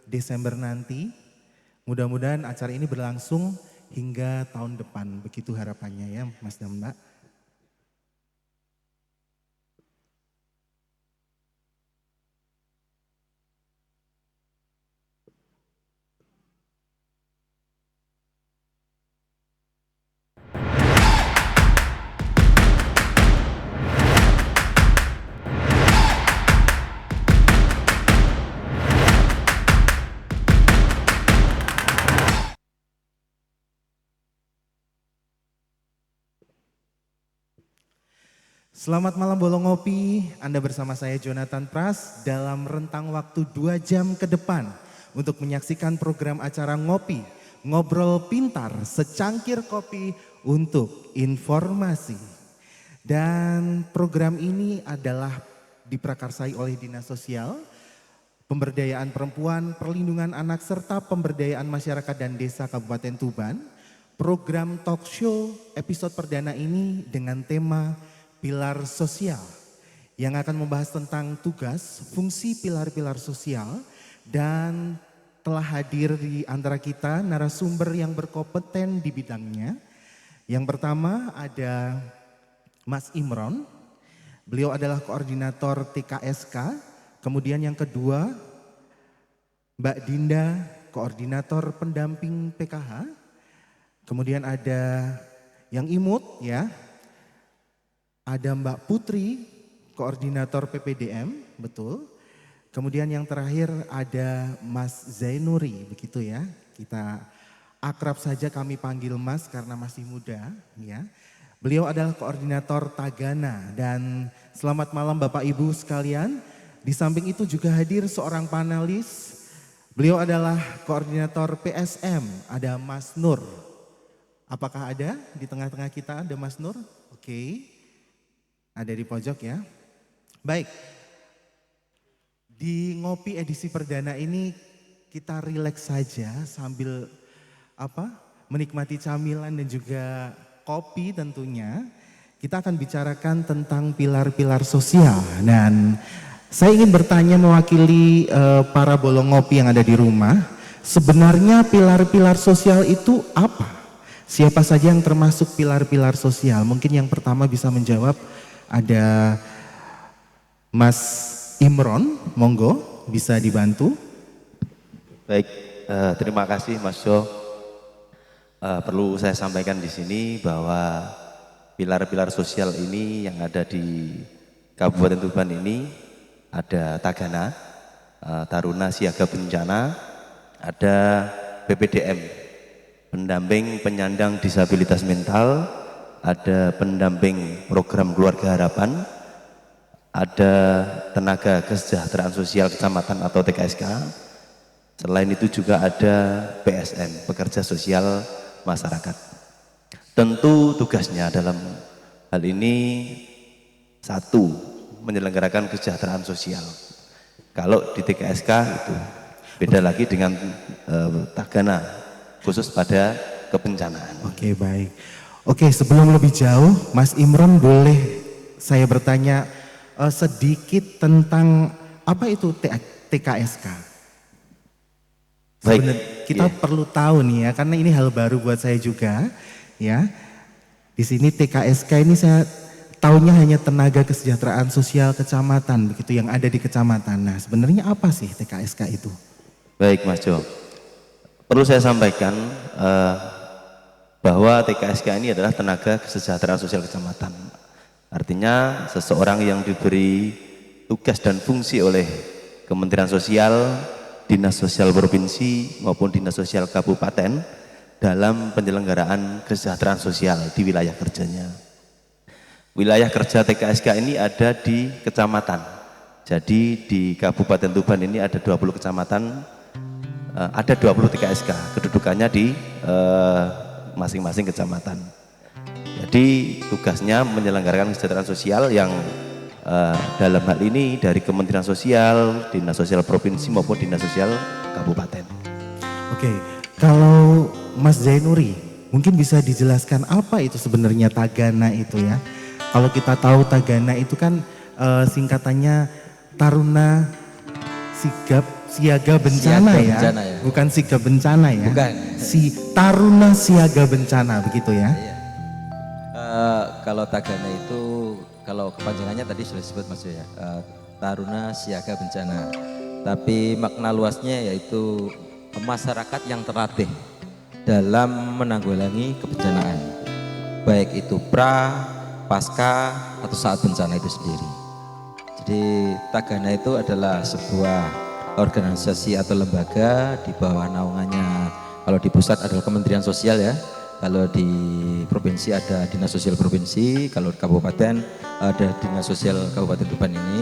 Desember nanti. Mudah-mudahan acara ini berlangsung hingga tahun depan. Begitu harapannya ya Mas dan Mbak. Selamat malam Bolong Ngopi, Anda bersama saya Jonathan Pras dalam rentang waktu 2 jam ke depan untuk menyaksikan program acara Ngopi, Ngobrol Pintar, secangkir kopi untuk informasi. Dan program ini adalah diprakarsai oleh Dinas Sosial, Pemberdayaan Perempuan, Perlindungan Anak, serta Pemberdayaan Masyarakat dan Desa Kabupaten Tuban. Program talk show episode perdana ini dengan tema Pilar Sosial yang akan membahas tentang tugas, fungsi pilar-pilar sosial dan telah hadir di antara kita narasumber yang berkompeten di bidangnya. Yang pertama ada Mas Imron, beliau adalah koordinator TKSK. Kemudian yang kedua Mbak Dinda, koordinator pendamping PKH. Kemudian ada yang imut ya. Ada Mbak Putri, koordinator PPDM, betul. Kemudian yang terakhir ada Mas Zainuri, begitu ya. Kita akrab saja kami panggil Mas karena masih muda, ya. Beliau adalah koordinator Tagana dan selamat malam Bapak Ibu sekalian. Di samping itu juga hadir seorang panelis. Beliau adalah koordinator PSM, ada Mas Nur. Apakah ada di tengah-tengah kita ada Mas Nur? Oke. Ada di pojok ya. Baik, di Ngopi edisi perdana ini kita rileks saja sambil menikmati camilan dan juga kopi tentunya. Kita akan bicarakan tentang pilar-pilar sosial dan saya ingin bertanya mewakili para bolong ngopi yang ada di rumah. Sebenarnya pilar-pilar sosial itu apa? Siapa saja yang termasuk pilar-pilar sosial? Mungkin yang pertama bisa menjawab. Ada Mas Imron, monggo bisa dibantu. Baik, terima kasih Mas Jo. Perlu saya sampaikan di sini bahwa pilar-pilar sosial ini yang ada di Kabupaten Tuban ini ada Tagana, Taruna Siaga Bencana, ada PPDM, pendamping penyandang disabilitas mental, ada pendamping program keluarga harapan, ada tenaga kesejahteraan sosial kecamatan atau TKSK. Selain itu juga ada PSM, pekerja sosial masyarakat. Tentu tugasnya dalam hal ini satu, menyelenggarakan kesejahteraan sosial. Kalau di TKSK itu beda lagi dengan Tagana, khusus pada kebencanaan. Oke, baik. Oke, sebelum lebih jauh, Mas Imron boleh saya bertanya sedikit tentang apa itu TKSK? Baik, kita perlu tahu nih ya, karena ini hal baru buat saya juga, ya. Di sini TKSK ini saya taunya hanya tenaga kesejahteraan sosial kecamatan, begitu yang ada di kecamatan. Nah, sebenarnya apa sih TKSK itu? Baik, Mas Jo. Perlu saya sampaikan bahwa TKSK ini adalah tenaga kesejahteraan sosial kecamatan. Artinya seseorang yang diberi tugas dan fungsi oleh Kementerian Sosial, Dinas Sosial Provinsi maupun Dinas Sosial Kabupaten dalam penyelenggaraan kesejahteraan sosial di wilayah kerjanya. Wilayah kerja TKSK ini ada di kecamatan. Jadi di Kabupaten Tuban ini ada 20 kecamatan, ada 20 TKSK, kedudukannya di masing-masing kecamatan. Jadi tugasnya menyelenggarakan kesejahteraan sosial yang dalam hal ini dari Kementerian Sosial, Dinas Sosial Provinsi maupun Dinas Sosial Kabupaten. Oke, kalau Mas Zainuri mungkin bisa dijelaskan apa itu sebenarnya Tagana itu ya. Kalau kita tahu Tagana itu kan singkatannya Taruna Sigap siaga bencana, Siaga ya. bencana, ya. Bukan sigap bencana ya. Bukan. Si Taruna Siaga Bencana begitu ya. Iya. Kalau Tagana itu, kalau kepanjangannya tadi sudah disebut Mas ya, Taruna Siaga Bencana. Tapi makna luasnya yaitu masyarakat yang terlatih dalam menanggulangi kebencanaan, baik itu pasca atau saat bencana itu sendiri. Jadi Tagana itu adalah sebuah organisasi atau lembaga di bawah naungannya, kalau di pusat adalah Kementerian Sosial ya, kalau di provinsi ada Dinas Sosial Provinsi, kalau di kabupaten ada Dinas Sosial Kabupaten Tuban ini.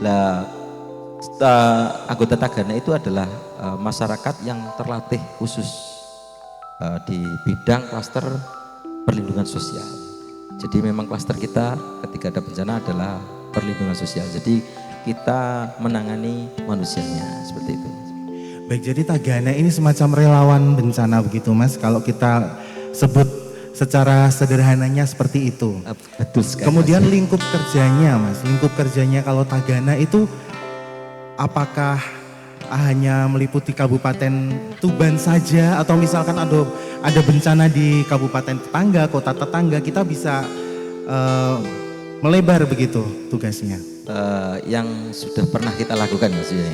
Lah anggota Tagana itu adalah masyarakat yang terlatih khusus di bidang klaster perlindungan sosial. Jadi memang klaster kita ketika ada bencana adalah perlindungan sosial. Jadi kita menangani manusianya seperti itu. Baik, jadi Tagana ini semacam relawan bencana begitu Mas, kalau kita sebut secara sederhananya seperti itu. Betul sekali. Kemudian Mas. lingkup kerjanya Mas, lingkup kerjanya kalau Tagana itu apakah hanya meliputi Kabupaten Tuban saja, atau misalkan ada bencana di kabupaten tetangga, kota tetangga, kita bisa melebar begitu tugasnya? Yang sudah pernah kita lakukan Mas ya.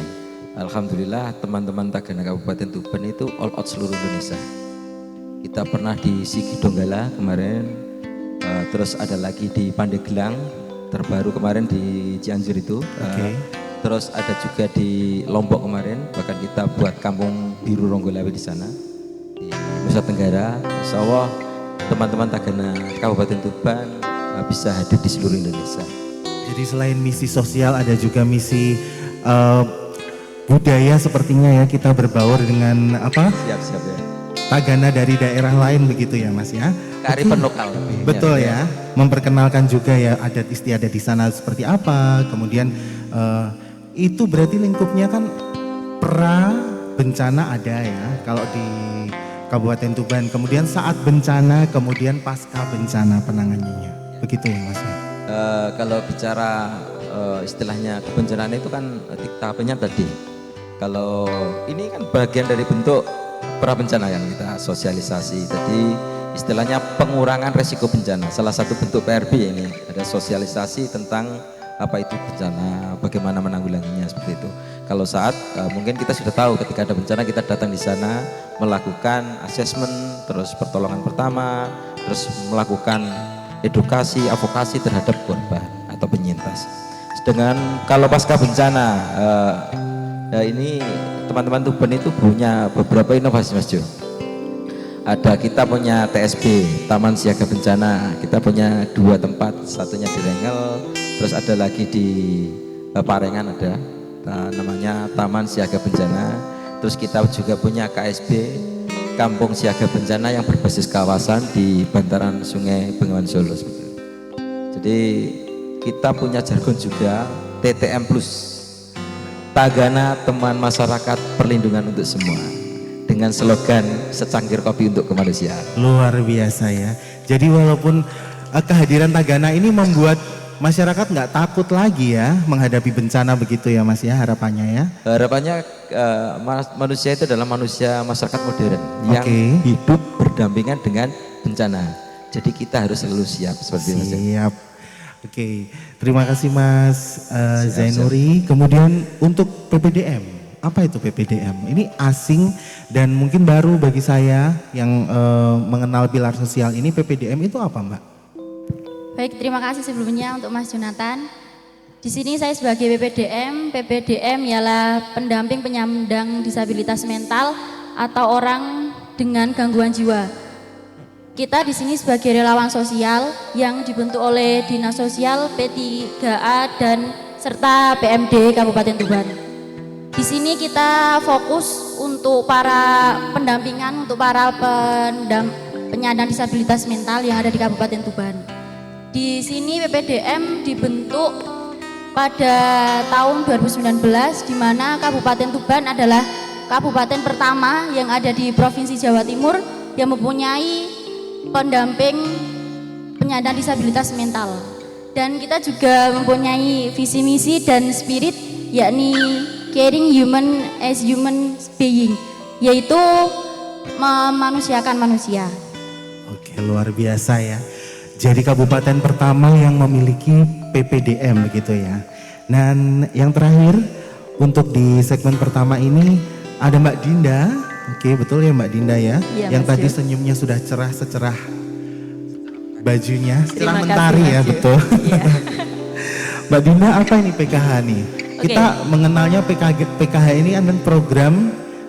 Alhamdulillah teman-teman Tagana Kabupaten Tuban itu all out seluruh Indonesia. Kita pernah di Sigi Donggala kemarin, terus ada lagi di Pandeglang, terbaru kemarin di Cianjur itu. Terus ada juga di Lombok kemarin, bahkan kita buat kampung biru Ronggolawe di sana, di Nusa Tenggara. Insya Allah teman-teman Tagana Kabupaten Tuban bisa hadir di seluruh Indonesia. Jadi selain misi sosial ada juga misi budaya sepertinya ya, kita berbaur dengan Siap-siap ya. Tagana dari daerah lain begitu ya Mas ya. Kearifan lokal lebih. Betul ya. Memperkenalkan juga ya adat istiadat di sana seperti apa. Kemudian itu berarti lingkupnya kan pra bencana ada ya kalau di Kabupaten Tuban. Kemudian saat bencana, kemudian pasca bencana penanganannya. Begitu ya Mas ya. Kalau bicara istilahnya kebencanaan itu kan tahapnya tadi. Kalau ini kan bagian dari bentuk pra bencana yang kita sosialisasi. Jadi istilahnya pengurangan resiko bencana. Salah satu bentuk PRB ini ada sosialisasi tentang apa itu bencana, bagaimana menanggulanginya seperti itu. Kalau saat mungkin kita sudah tahu ketika ada bencana kita datang di sana melakukan asesmen, terus pertolongan pertama, terus melakukan edukasi, advokasi terhadap korban atau penyintas. Sedangkan kalau pasca bencana ini teman-teman Tuban itu punya beberapa inovasi Mas Jo. Ada kita punya TSB, Taman Siaga Bencana. Kita punya 2 tempat, satunya di Rengel, terus ada lagi di Parengan ada namanya Taman Siaga Bencana. Terus kita juga punya KSB, Kampung Siaga Bencana yang berbasis kawasan di bantaran Sungai Bengawan Solo. Jadi kita punya jargon juga TTM Plus, Tagana Teman Masyarakat Perlindungan untuk Semua, dengan slogan secangkir kopi untuk kemanusiaan. Luar biasa ya. Jadi walaupun kehadiran Tagana ini membuat masyarakat nggak takut lagi ya menghadapi bencana begitu ya Mas ya, harapannya ya. Harapannya manusia itu adalah manusia masyarakat modern yang hidup berdampingan dengan bencana. Jadi kita harus selalu siap seperti itu. Siap. Oke, terima kasih Mas Zainuri. Kemudian untuk PPDM, apa itu PPDM? Ini asing dan mungkin baru bagi saya yang mengenal pilar sosial ini. PPDM itu apa Mbak? Baik, terima kasih sebelumnya untuk Mas Jonathan. Di sini saya sebagai PPDM. PPDM ialah pendamping penyandang disabilitas mental atau orang dengan gangguan jiwa. Kita di sini sebagai relawan sosial yang dibentuk oleh Dinas Sosial, P3A dan serta PMD Kabupaten Tuban. Di sini kita fokus untuk para pendampingan untuk para penyandang disabilitas mental yang ada di Kabupaten Tuban. Di sini PPDM dibentuk pada tahun 2019 di mana Kabupaten Tuban adalah kabupaten pertama yang ada di Provinsi Jawa Timur yang mempunyai pendamping penyandang disabilitas mental. Dan kita juga mempunyai visi misi dan spirit yakni caring human as human being, yaitu memanusiakan manusia. Oke, luar biasa ya. Jadi kabupaten pertama yang memiliki PPDM begitu ya. Dan yang terakhir untuk di segmen pertama ini ada Mbak Dinda. Oke, betul ya Mbak Dinda ya. Iya, yang Mas tadi Jo. senyumnya sudah cerah secerah bajunya, secerah Terima mentari kasih, ya, Mas Jo. betul. Iya. Mbak Dinda, apa ini PKH nih? Oke. Kita mengenalnya PKH ini adalah program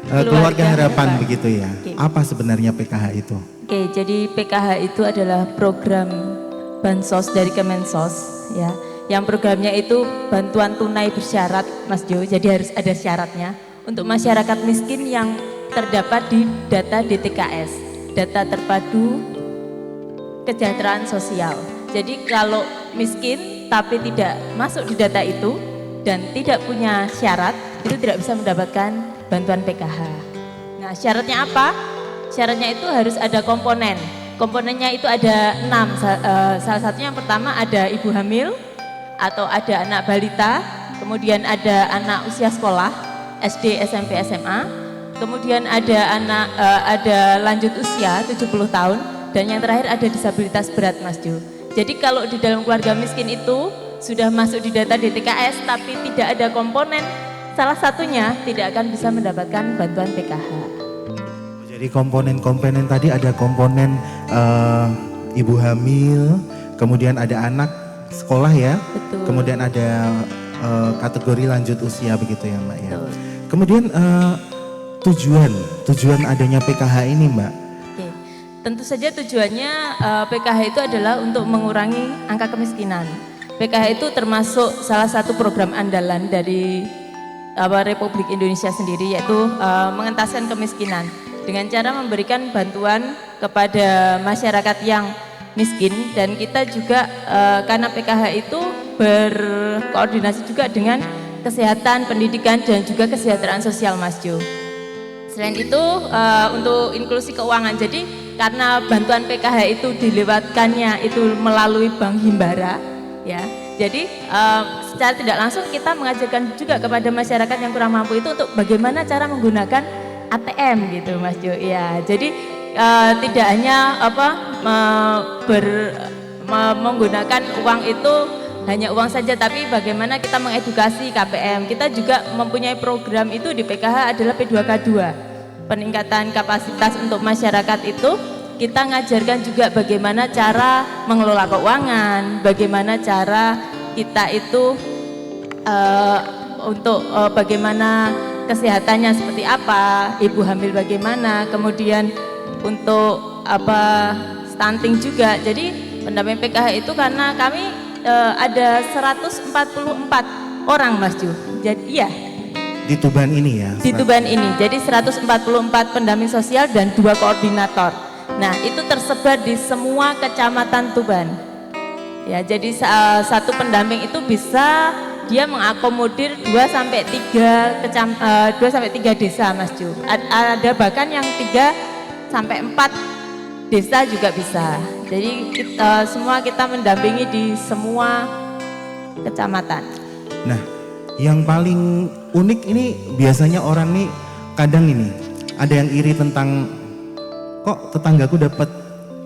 keluarga harapan Harapan. begitu ya. Oke. Apa sebenarnya PKH itu? Oke, jadi PKH itu adalah program bansos dari Kemensos ya. Yang programnya itu bantuan tunai bersyarat, Mas Jo. Jadi harus ada syaratnya untuk masyarakat miskin yang terdapat di data DTKS, data terpadu kesejahteraan sosial. Jadi kalau miskin tapi tidak masuk di data itu dan tidak punya syarat, itu tidak bisa mendapatkan bantuan PKH. Nah, syaratnya apa? Syaratnya itu harus ada komponen. Komponennya itu ada 6. Salah satunya yang pertama ada ibu hamil atau ada anak balita, kemudian ada anak usia sekolah, SD, SMP, SMA, kemudian ada ada lanjut usia 70 tahun, dan yang terakhir ada disabilitas berat, Mas Jo. Jadi kalau di dalam keluarga miskin itu sudah masuk di data DTKS tapi tidak ada komponen salah satunya, tidak akan bisa mendapatkan bantuan PKH. Jadi komponen-komponen tadi ada komponen ibu hamil, kemudian ada anak sekolah ya, Betul. kemudian ada kategori lanjut usia begitu ya Mbak ya. Betul. Kemudian tujuan adanya PKH ini Mbak. Oke. Tentu saja tujuannya PKH itu adalah untuk mengurangi angka kemiskinan. PKH itu termasuk salah satu program andalan dari Republik Indonesia sendiri, yaitu mengentaskan kemiskinan dengan cara memberikan bantuan kepada masyarakat yang miskin, dan kita juga karena PKH itu berkoordinasi juga dengan kesehatan, pendidikan, dan juga kesejahteraan sosial, Mas Jo. Selain itu untuk inklusi keuangan, jadi karena bantuan PKH itu dilewatkannya itu melalui Bank Himbara ya, jadi secara tidak langsung kita mengajarkan juga kepada masyarakat yang kurang mampu itu untuk bagaimana cara menggunakan ATM gitu, Mas Jo ya. Jadi tidak hanya menggunakan uang itu hanya uang saja, tapi bagaimana kita mengedukasi KPM. Kita juga mempunyai program itu di PKH adalah P2K2, peningkatan kapasitas untuk masyarakat itu. Kita ngajarkan juga bagaimana cara mengelola keuangan, bagaimana cara kita itu untuk bagaimana kesehatannya seperti apa, ibu hamil bagaimana, kemudian untuk stunting juga. Jadi pendamping PKH itu karena kami ada 144 orang, Mas Ju. Jadi iya, Di Tuban ini ya. di Tuban ini. Jadi 144 pendamping sosial dan 2 koordinator. Nah, itu tersebar di semua kecamatan Tuban. Ya, jadi satu pendamping itu bisa dia mengakomodir 2 sampai 3 desa, Mas Ju. Ada bahkan yang 3 sampai 4 desa juga bisa. Jadi semua kita mendampingi di semua kecamatan. Nah, yang paling unik ini biasanya orang nih kadang ini ada yang iri tentang kok tetanggaku dapat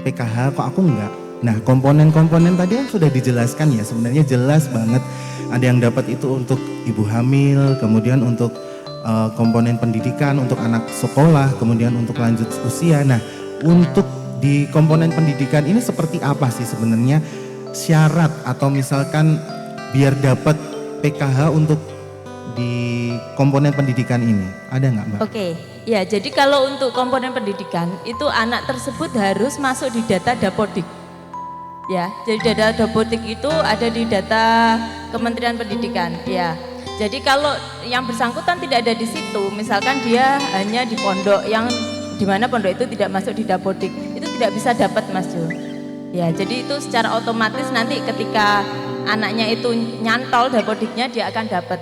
PKH kok aku enggak. Nah, komponen-komponen tadi kan sudah dijelaskan ya, sebenarnya jelas banget. Ada yang dapat itu untuk ibu hamil, kemudian untuk komponen pendidikan untuk anak sekolah, kemudian untuk lanjut usia. Nah, untuk di komponen pendidikan ini seperti apa sih sebenarnya syarat atau misalkan biar dapat PKH untuk di komponen pendidikan ini? Ada nggak Mbak? Oke, ya jadi kalau untuk komponen pendidikan itu anak tersebut harus masuk di data Dapodik. Ya, jadi data Dapodik itu ada di data Kementerian Pendidikan. Ya, jadi kalau yang bersangkutan tidak ada di situ, misalkan dia hanya di pondok yang dimana pondok itu tidak masuk di Dapodik, itu tidak bisa dapat, Mas Jo. Ya, jadi itu secara otomatis nanti ketika anaknya itu nyantol Dapodiknya dia akan dapat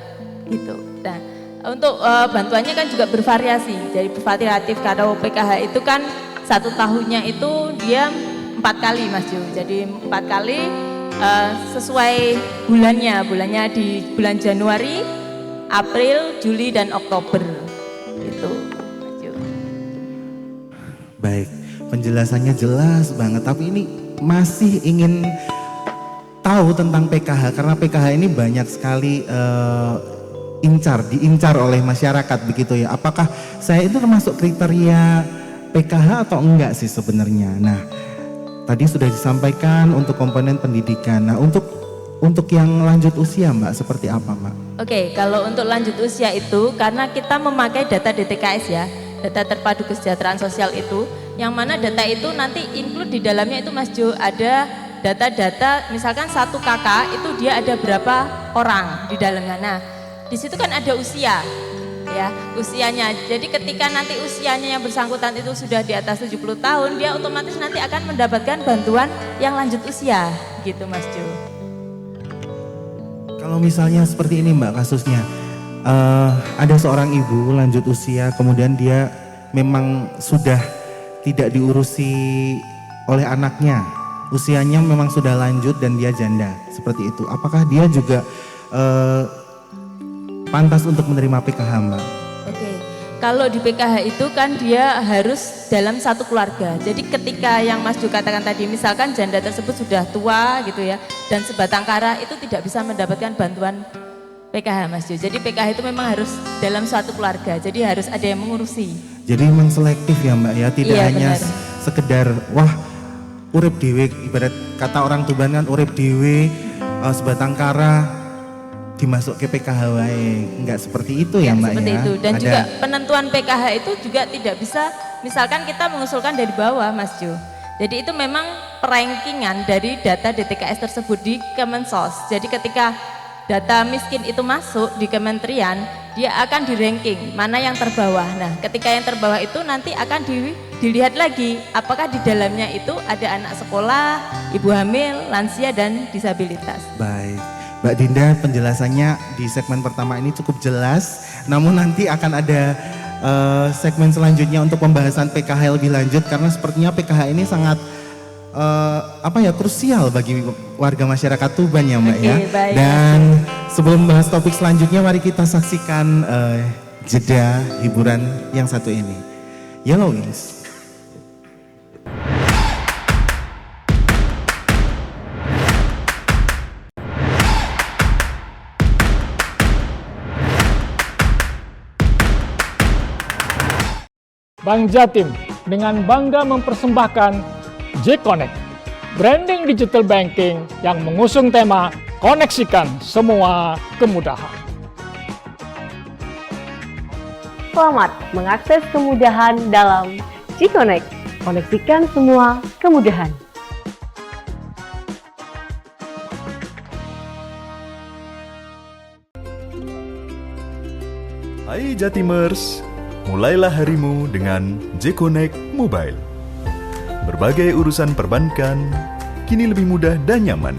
gitu. Nah, untuk bantuannya kan juga bervariasi, jadi bervariatif. Kalau PKH itu kan 1 tahunnya itu dia 4 kali, Mas Jo. Jadi 4 kali sesuai bulannya di bulan Januari, April, Juli, dan Oktober. Gitu. Mas Jo. Baik, penjelasannya jelas banget. Tapi ini masih ingin tahu tentang PKH karena PKH ini banyak sekali diincar oleh masyarakat begitu ya. Apakah saya itu termasuk kriteria PKH atau enggak sih sebenarnya? Nah, tadi sudah disampaikan untuk komponen pendidikan. Nah, untuk yang lanjut usia Mbak seperti apa Mbak? Oke, kalau untuk lanjut usia itu karena kita memakai data DTKS ya, data terpadu kesejahteraan sosial itu, yang mana data itu nanti include di dalamnya itu Mas Jo ada data-data misalkan satu kakak itu dia ada berapa orang di dalamnya. Nah, di situ kan ada usia ya, usianya. Jadi ketika nanti usianya yang bersangkutan itu sudah di atas 70 tahun, dia otomatis nanti akan mendapatkan bantuan yang lanjut usia gitu Mas Jo. Kalau misalnya seperti ini Mbak kasusnya, ada seorang ibu lanjut usia kemudian dia memang sudah tidak diurusi oleh anaknya, usianya memang sudah lanjut dan dia janda seperti itu. Apakah dia juga pantas untuk menerima PKH Mbak? Oke, kalau di PKH itu kan dia harus dalam satu keluarga. Jadi ketika yang Mas Jo katakan tadi, misalkan janda tersebut sudah tua gitu ya, dan sebatang kara itu tidak bisa mendapatkan bantuan PKH Mas Jo. Jadi PKH itu memang harus dalam suatu keluarga, jadi harus ada yang mengurusi. Jadi memang selektif ya Mbak ya, tidak Iya, hanya benar. sekedar wah urip dewe, ibarat kata orang Tuban kan urip dewe sebatang kara dimasuk ke PKH wae. Enggak seperti itu ya Mbak Seperti ya. itu. Dan Ada- juga penentuan PKH itu juga tidak bisa, misalkan kita mengusulkan dari bawah Mas Jo. Jadi itu memang perankingan dari data DTKS tersebut di Kemensos. Jadi ketika data miskin itu masuk di kementerian, dia akan di ranking mana yang terbawah. Nah, ketika yang terbawah itu nanti akan dilihat lagi apakah di dalamnya itu ada anak sekolah, ibu hamil, lansia, dan disabilitas. Baik, Mbak Dinda penjelasannya di segmen pertama ini cukup jelas. Namun nanti akan ada segmen selanjutnya untuk pembahasan PKH lebih lanjut karena sepertinya PKH ini sangat krusial bagi warga masyarakat Tuban ya Mbak Oke, ya. baik, Dan sebelum membahas topik selanjutnya mari kita saksikan jeda hiburan yang satu ini. Yellow Wings. Bank Jatim dengan bangga mempersembahkan J-Connect, branding digital banking yang mengusung tema koneksikan semua kemudahan. Selamat mengakses kemudahan dalam J-Connect. Koneksikan semua kemudahan. Hai Jatimers, mulailah harimu dengan J-Connect Mobile. Berbagai urusan perbankan kini lebih mudah dan nyaman.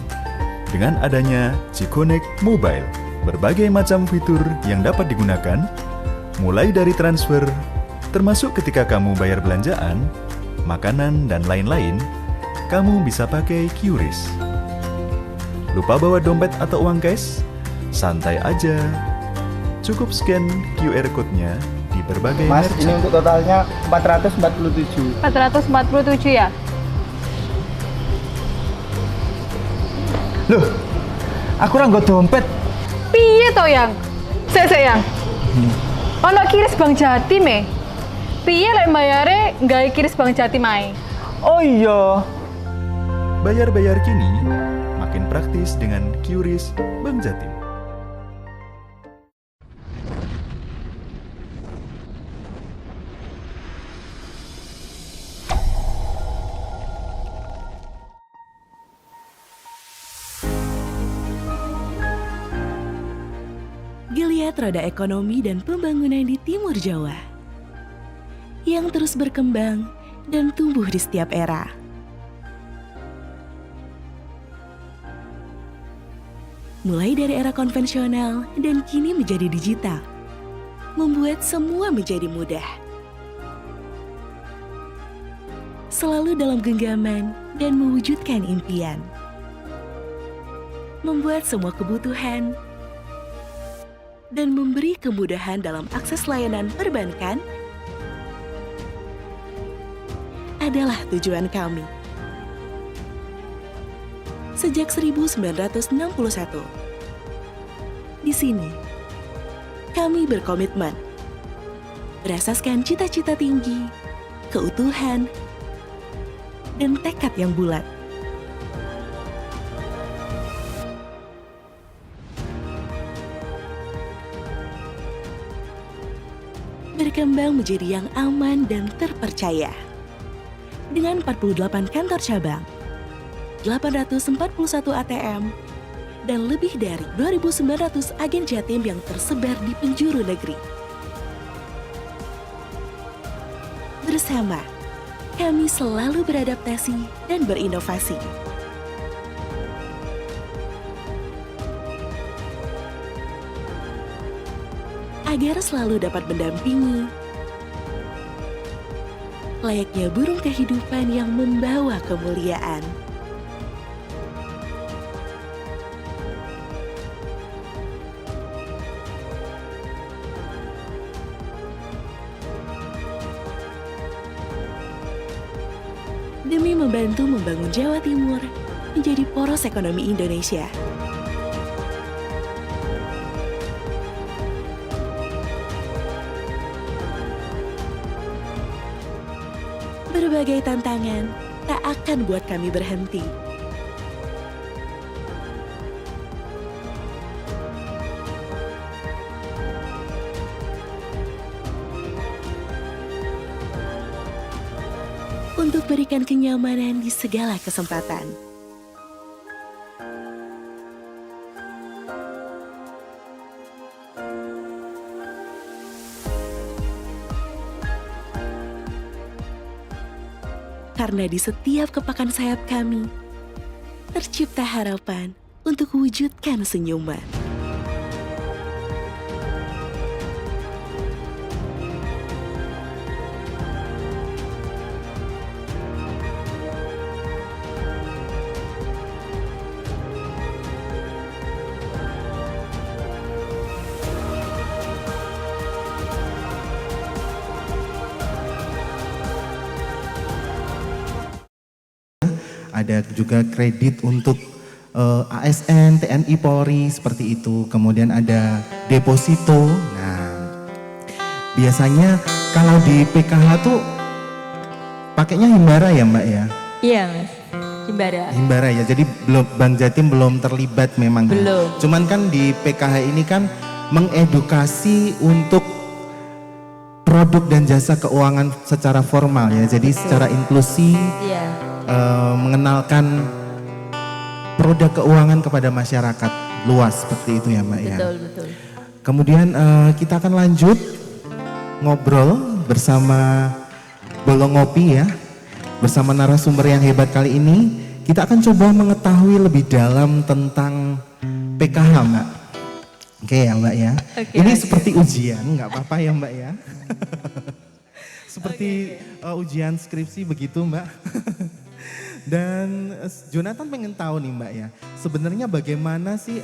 Dengan adanya J-Connect Mobile, berbagai macam fitur yang dapat digunakan, mulai dari transfer, termasuk ketika kamu bayar belanjaan, makanan, dan lain-lain, kamu bisa pakai QRIS. Lupa bawa dompet atau uang cash? Santai aja. Cukup scan QR code-nya di berbagai Mas, merchant. ini untuk totalnya 447. 447 ya? Loh, aku ora nggo dompet. Piye to yang? Sik yang. Ono kiris Bank Jatim e. Piye lek bayare nggawe kiris Bank Jatim ae? Oh iya. Bayar-bayar kini makin praktis dengan QRIS Bank Jatim. Geliat roda ekonomi dan pembangunan di Timur Jawa yang terus berkembang dan tumbuh di setiap era. Mulai dari era konvensional dan kini menjadi digital, membuat semua menjadi mudah. Selalu dalam genggaman dan mewujudkan impian. Membuat semua kebutuhan dan memberi kemudahan dalam akses layanan perbankan adalah tujuan kami. Sejak 1961, di sini kami berkomitmen berasaskan cita-cita tinggi, keutuhan, dan tekad yang bulat. Berkembang menjadi yang aman dan terpercaya. Dengan 48 kantor cabang, 841 ATM, dan lebih dari 2.900 agen Jatim yang tersebar di penjuru negeri. Bersama, kami selalu beradaptasi dan berinovasi. Agar selalu dapat mendampingi, layaknya burung kehidupan yang membawa kemuliaan. Demi membantu membangun Jawa Timur menjadi poros ekonomi Indonesia. Berbagai tantangan tak akan buat kami berhenti. Untuk berikan kenyamanan di segala kesempatan. Karena di setiap kepakan sayap kami, tercipta harapan untuk wujudkan senyuman. Ada juga kredit untuk ASN, TNI, Polri seperti itu. Kemudian ada deposito. Nah, biasanya kalau di PKH tuh pakainya himbara ya Mbak ya? Iya Mas, himbara. Himbara ya, jadi belum Bank Jatim belum terlibat memang. Belum. Cuman kan di PKH ini kan mengedukasi untuk produk dan jasa keuangan secara formal ya. Jadi secara inklusi. Iya. Mengenalkan produk keuangan kepada masyarakat luas seperti itu ya Mbak ya. Betul, betul. Kemudian kita akan lanjut ngobrol bersama Bolong Ngopi ya. Bersama narasumber yang hebat kali ini, kita akan coba mengetahui lebih dalam tentang PKH Mbak. Oke ya Mbak ya. Oke, ini oke. seperti ujian, nggak apa-apa ya Mbak ya. Seperti ujian skripsi begitu Mbak. Dan Jonathan pengen tahu nih Mbak ya, sebenarnya bagaimana sih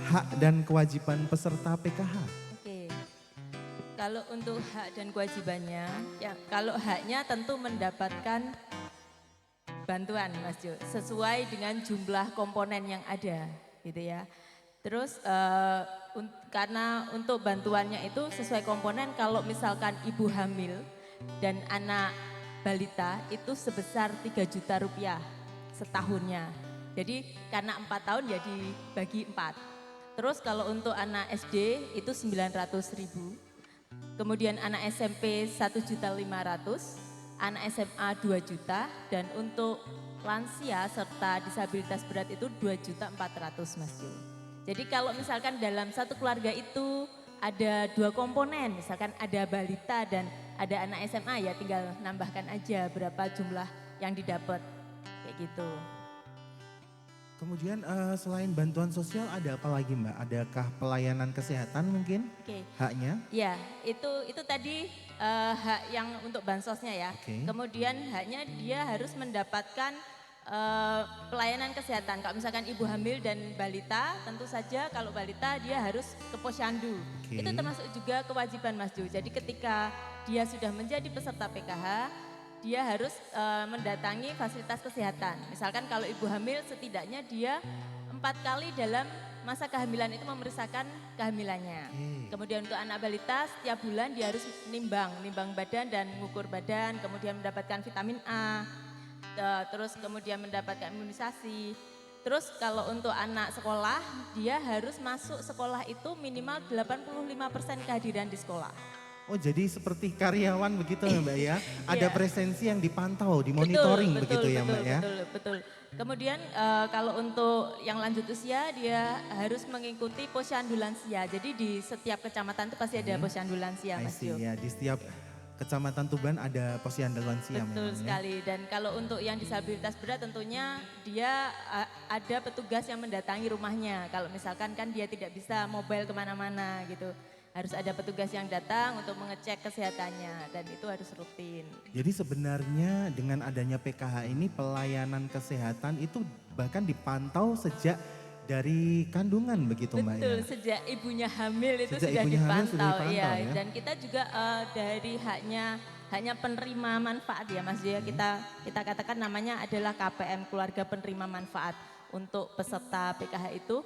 hak dan kewajiban peserta PKH? Oke, kalau untuk hak dan kewajibannya, ya kalau haknya tentu mendapatkan bantuan Mas Jo, sesuai dengan jumlah komponen yang ada gitu ya. Terus karena untuk bantuannya itu sesuai komponen, kalau misalkan ibu hamil dan anak balita itu sebesar 3 juta rupiah setahunnya. Jadi karena 4 tahun ya dibagi 4. Terus kalau untuk anak SD itu 900.000. Kemudian anak SMP 1.500.000, anak SMA 2 juta, dan untuk lansia serta disabilitas berat itu 2.400.000 Mas Jo. Jadi kalau misalkan dalam satu keluarga itu ada 2 komponen, misalkan ada balita dan ada anak SMA, ya tinggal nambahkan aja berapa jumlah yang didapat, kayak gitu. Kemudian selain bantuan sosial ada apa lagi Mbak? Adakah pelayanan kesehatan mungkin haknya? Ya, itu tadi hak yang untuk bansosnya ya. Kemudian haknya dia harus mendapatkan pelayanan kesehatan. Kalau misalkan ibu hamil dan balita, tentu saja kalau balita dia harus ke posyandu. Oke. Itu termasuk juga kewajiban Mas Jo. Jadi ketika dia sudah menjadi peserta PKH, dia harus mendatangi fasilitas kesehatan. Misalkan kalau ibu hamil setidaknya dia 4 kali dalam masa kehamilan itu memeriksakan kehamilannya. Kemudian untuk anak balita setiap bulan dia harus nimbang badan dan mengukur badan, kemudian mendapatkan vitamin A. Terus kemudian mendapatkan imunisasi. Terus kalau untuk anak sekolah, dia harus masuk sekolah itu minimal 85% kehadiran di sekolah. Oh jadi seperti karyawan begitu ya Mbak ya? Ada Iya. presensi yang dipantau, dimonitoring begitu ya Mbak ya? Betul. Kemudian kalau untuk yang lanjut usia, dia harus mengikuti posyandu lansia. Jadi di setiap kecamatan itu pasti ada posyandu lansia I Mas see, Jo. ya, di setiap Kecamatan Tuban ada posyandu lansia Betul memang, ya? sekali. Dan kalau untuk yang disabilitas berat tentunya dia ada petugas yang mendatangi rumahnya. Kalau misalkan kan dia tidak bisa mobile kemana-mana gitu. Harus ada petugas yang datang untuk mengecek kesehatannya dan itu harus rutin. Jadi sebenarnya dengan adanya PKH ini pelayanan kesehatan itu bahkan dipantau sejak dari kandungan begitu Mbak ya? Betul, sejak ibunya hamil itu Sejak sudah ibunya hamil dipantau, sudah dipantau, ya. ya. Dan kita juga dari hanya penerima manfaat ya Mas Jaya, kita katakan namanya adalah KPM, keluarga penerima manfaat untuk peserta PKH itu.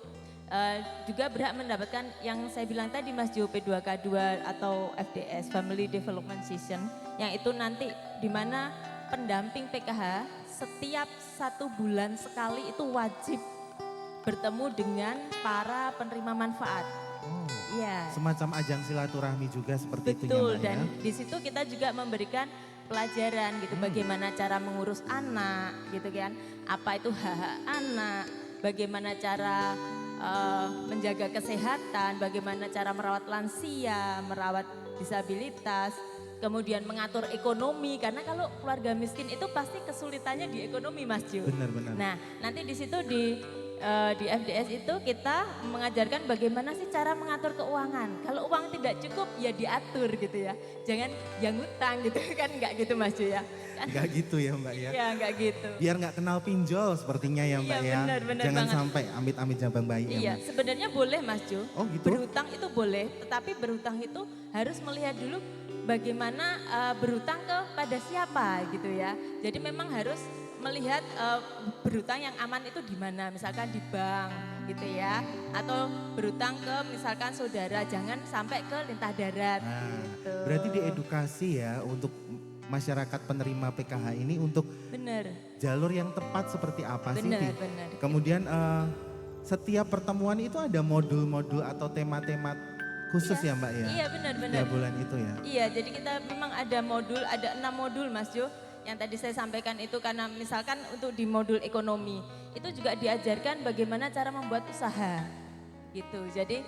Juga berhak mendapatkan yang saya bilang tadi Mas Jo, P2K2 atau FDS, Family Development Session, yang itu nanti di mana pendamping PKH setiap 1 bulan sekali itu wajib bertemu dengan para penerima manfaat. Iya. Semacam ajang silaturahmi juga seperti itu ya Betul, Mbak dan ya? di situ kita juga memberikan pelajaran gitu, bagaimana cara mengurus anak gitu kan, apa itu hak-hak anak, bagaimana cara menjaga kesehatan, bagaimana cara merawat lansia, merawat disabilitas, kemudian mengatur ekonomi, karena kalau keluarga miskin itu pasti kesulitannya di ekonomi Mas Jo. Benar-benar. Nah nanti di situ di FDS itu kita mengajarkan bagaimana sih cara mengatur keuangan. Kalau uang tidak cukup ya diatur gitu ya. Jangan yang ngutang gitu kan, enggak gitu Mas Jo ya. Kan? Enggak gitu ya Mbak ya? Iya enggak gitu. Biar nggak kenal pinjol sepertinya ya Mbak Iya, ya? benar Jangan banget. sampai amit-amit jabang bayi ya Iya Mbak? sebenarnya boleh Mas Jo. Oh gitu? Berhutang itu boleh, tetapi berhutang itu harus melihat dulu bagaimana berhutang kepada siapa gitu ya. Jadi memang harus melihat berhutang yang aman itu di mana, misalkan di bank gitu ya, atau berhutang ke misalkan saudara, jangan sampai ke lintah darat. Nah, gitu. berarti diedukasi ya untuk masyarakat penerima PKH ini untuk Bener, jalur yang tepat seperti apa sih? bener, Ti? bener. Kemudian setiap pertemuan itu ada modul-modul atau tema-tema khusus ya Mbak ya? Iya benar-benar. Setiap bulan itu ya? Iya, jadi kita memang ada modul, ada 6 modul Mas Jo. Yang tadi saya sampaikan itu karena misalkan untuk di modul ekonomi, itu juga diajarkan bagaimana cara membuat usaha. Gitu, jadi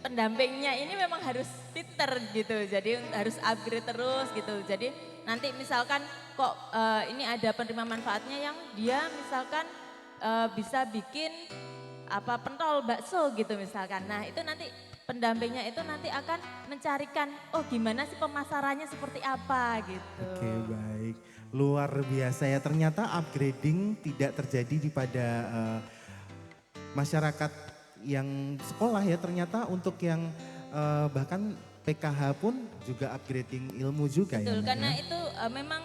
pendampingnya ini memang harus pinter gitu, jadi harus upgrade terus gitu. Jadi nanti misalkan kok ini ada penerima manfaatnya yang dia misalkan bisa bikin pentol bakso gitu misalkan. Nah itu nanti pendampingnya itu nanti akan mencarikan, oh gimana sih pemasarannya seperti apa gitu. Oke baik, luar biasa ya, ternyata upgrading tidak terjadi pada masyarakat yang sekolah ya, ternyata untuk yang bahkan PKH pun juga upgrading ilmu juga. Betul, ya. karena itu memang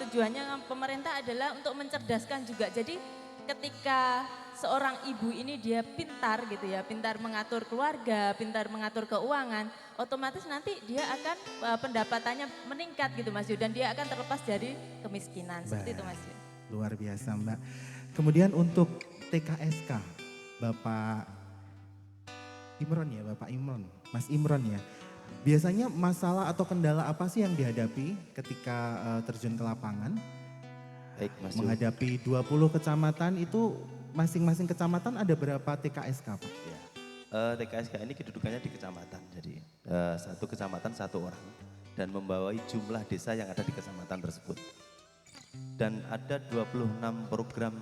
tujuannya pemerintah adalah untuk mencerdaskan juga. Jadi ketika seorang ibu ini dia pintar gitu ya, pintar mengatur keluarga, pintar mengatur keuangan, otomatis nanti dia akan pendapatannya meningkat gitu Mas Yu, dan dia akan terlepas dari kemiskinan. Seperti itu Mas Yu. Luar biasa Mbak. Kemudian untuk TKSK, Bapak Imron ya, Bapak Imron, Mas Imron ya. Biasanya masalah atau kendala apa sih yang dihadapi ketika terjun ke lapangan? Baik Mas Yu. Menghadapi 20 kecamatan itu, masing-masing kecamatan ada berapa TKSK Pak? Ya. TKSK ini kedudukannya di kecamatan, jadi satu kecamatan satu orang dan membawai jumlah desa yang ada di kecamatan tersebut. Dan ada 26 program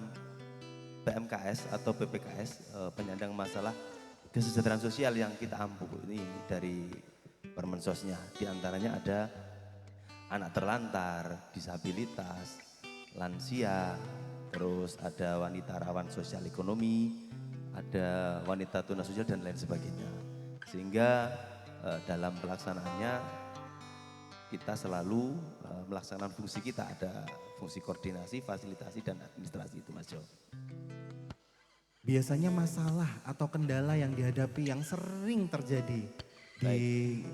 PMKS atau PPKS, penyandang masalah kesejahteraan sosial yang kita ampu ini dari Permensosnya. Di antaranya ada anak terlantar, disabilitas, lansia, terus ada wanita rawan sosial ekonomi, ada wanita tunasosial dan lain sebagainya. Sehingga dalam pelaksanaannya kita selalu melaksanakan fungsi kita, ada fungsi koordinasi, fasilitasi dan administrasi itu Mas Jo. Biasanya masalah atau kendala yang dihadapi yang sering terjadi di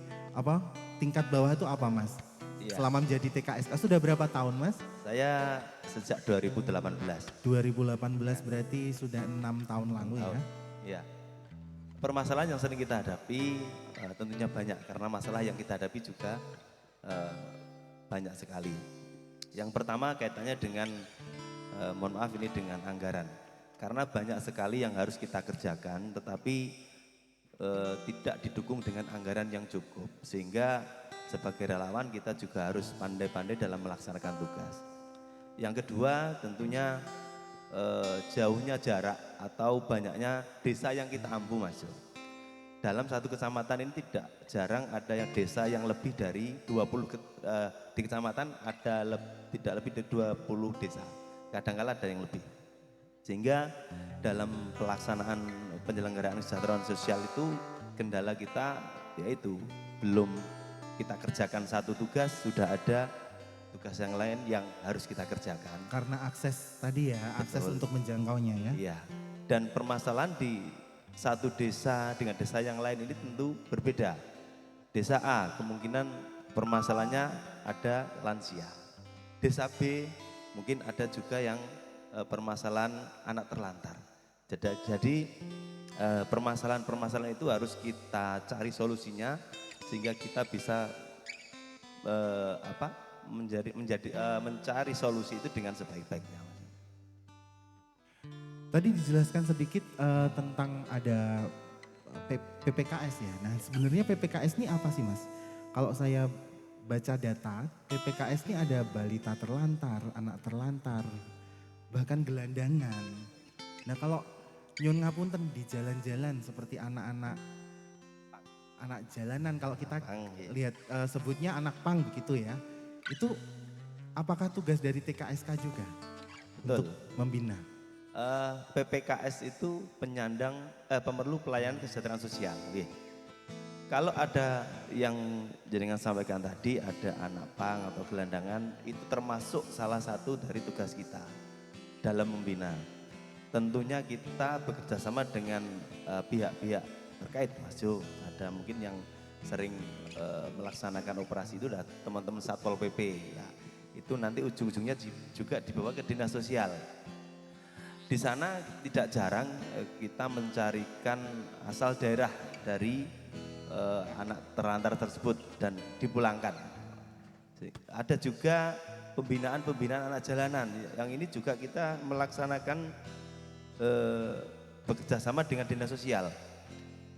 tingkat bawah itu apa Mas? Iya. Selama menjadi TKSK sudah berapa tahun Mas? Saya sejak 2018. 2018 berarti sudah 6 tahun lalu ya? Iya. Permasalahan yang sering kita hadapi tentunya banyak karena masalah yang kita hadapi juga banyak sekali. Yang pertama kaitannya dengan mohon maaf ini dengan anggaran. Karena banyak sekali yang harus kita kerjakan tetapi tidak didukung dengan anggaran yang cukup. Sehingga sebagai relawan kita juga harus pandai-pandai dalam melaksanakan tugas. Yang kedua tentunya jauhnya jarak atau banyaknya desa yang kita ampu Mas Jo. Dalam satu kecamatan ini tidak jarang ada yang desa yang lebih dari 20 di kecamatan ada tidak lebih dari 20 desa. Kadang-kala ada yang lebih. Sehingga dalam pelaksanaan penyelenggaraan kesejahteraan sosial itu kendala kita yaitu belum kita kerjakan satu tugas sudah ada tugas yang lain yang harus kita kerjakan. Karena akses tadi ya, akses Betul. untuk menjangkaunya ya. Iya. Dan permasalahan di satu desa dengan desa yang lain ini tentu berbeda. Desa A kemungkinan permasalahannya ada lansia. Desa B mungkin ada juga yang permasalahan anak terlantar. Jadi permasalahan-permasalahan itu harus kita cari solusinya sehingga kita bisa mencari solusi itu dengan sebaik-baiknya. Tadi dijelaskan sedikit tentang ada PPKS ya. Nah sebenarnya PPKS ini apa sih Mas? Kalau saya baca data, PPKS ini ada balita terlantar, anak terlantar, bahkan gelandangan. Nah kalau nyun ngapunten di jalan-jalan seperti anak jalanan, kalau kita lihat sebutnya anak pang begitu ya. Itu apakah tugas dari TKSK juga? Betul. Untuk membina? PPKS itu pemerlu pelayanan kesejahteraan sosial. Kalau ada yang jenengan sampaikan tadi ada anak pang atau gelandangan itu termasuk salah satu dari tugas kita dalam membina. Tentunya kita bekerja sama dengan pihak-pihak terkait Mas Jo. Ada mungkin yang sering melaksanakan operasi itu adalah teman-teman Satpol PP ya. Itu nanti ujung-ujungnya juga dibawa ke dinas sosial. Di sana tidak jarang kita mencarikan asal daerah dari anak terlantar tersebut dan dipulangkan. Ada juga pembinaan anak jalanan. Yang ini juga kita melaksanakan bekerja sama dengan dinas sosial.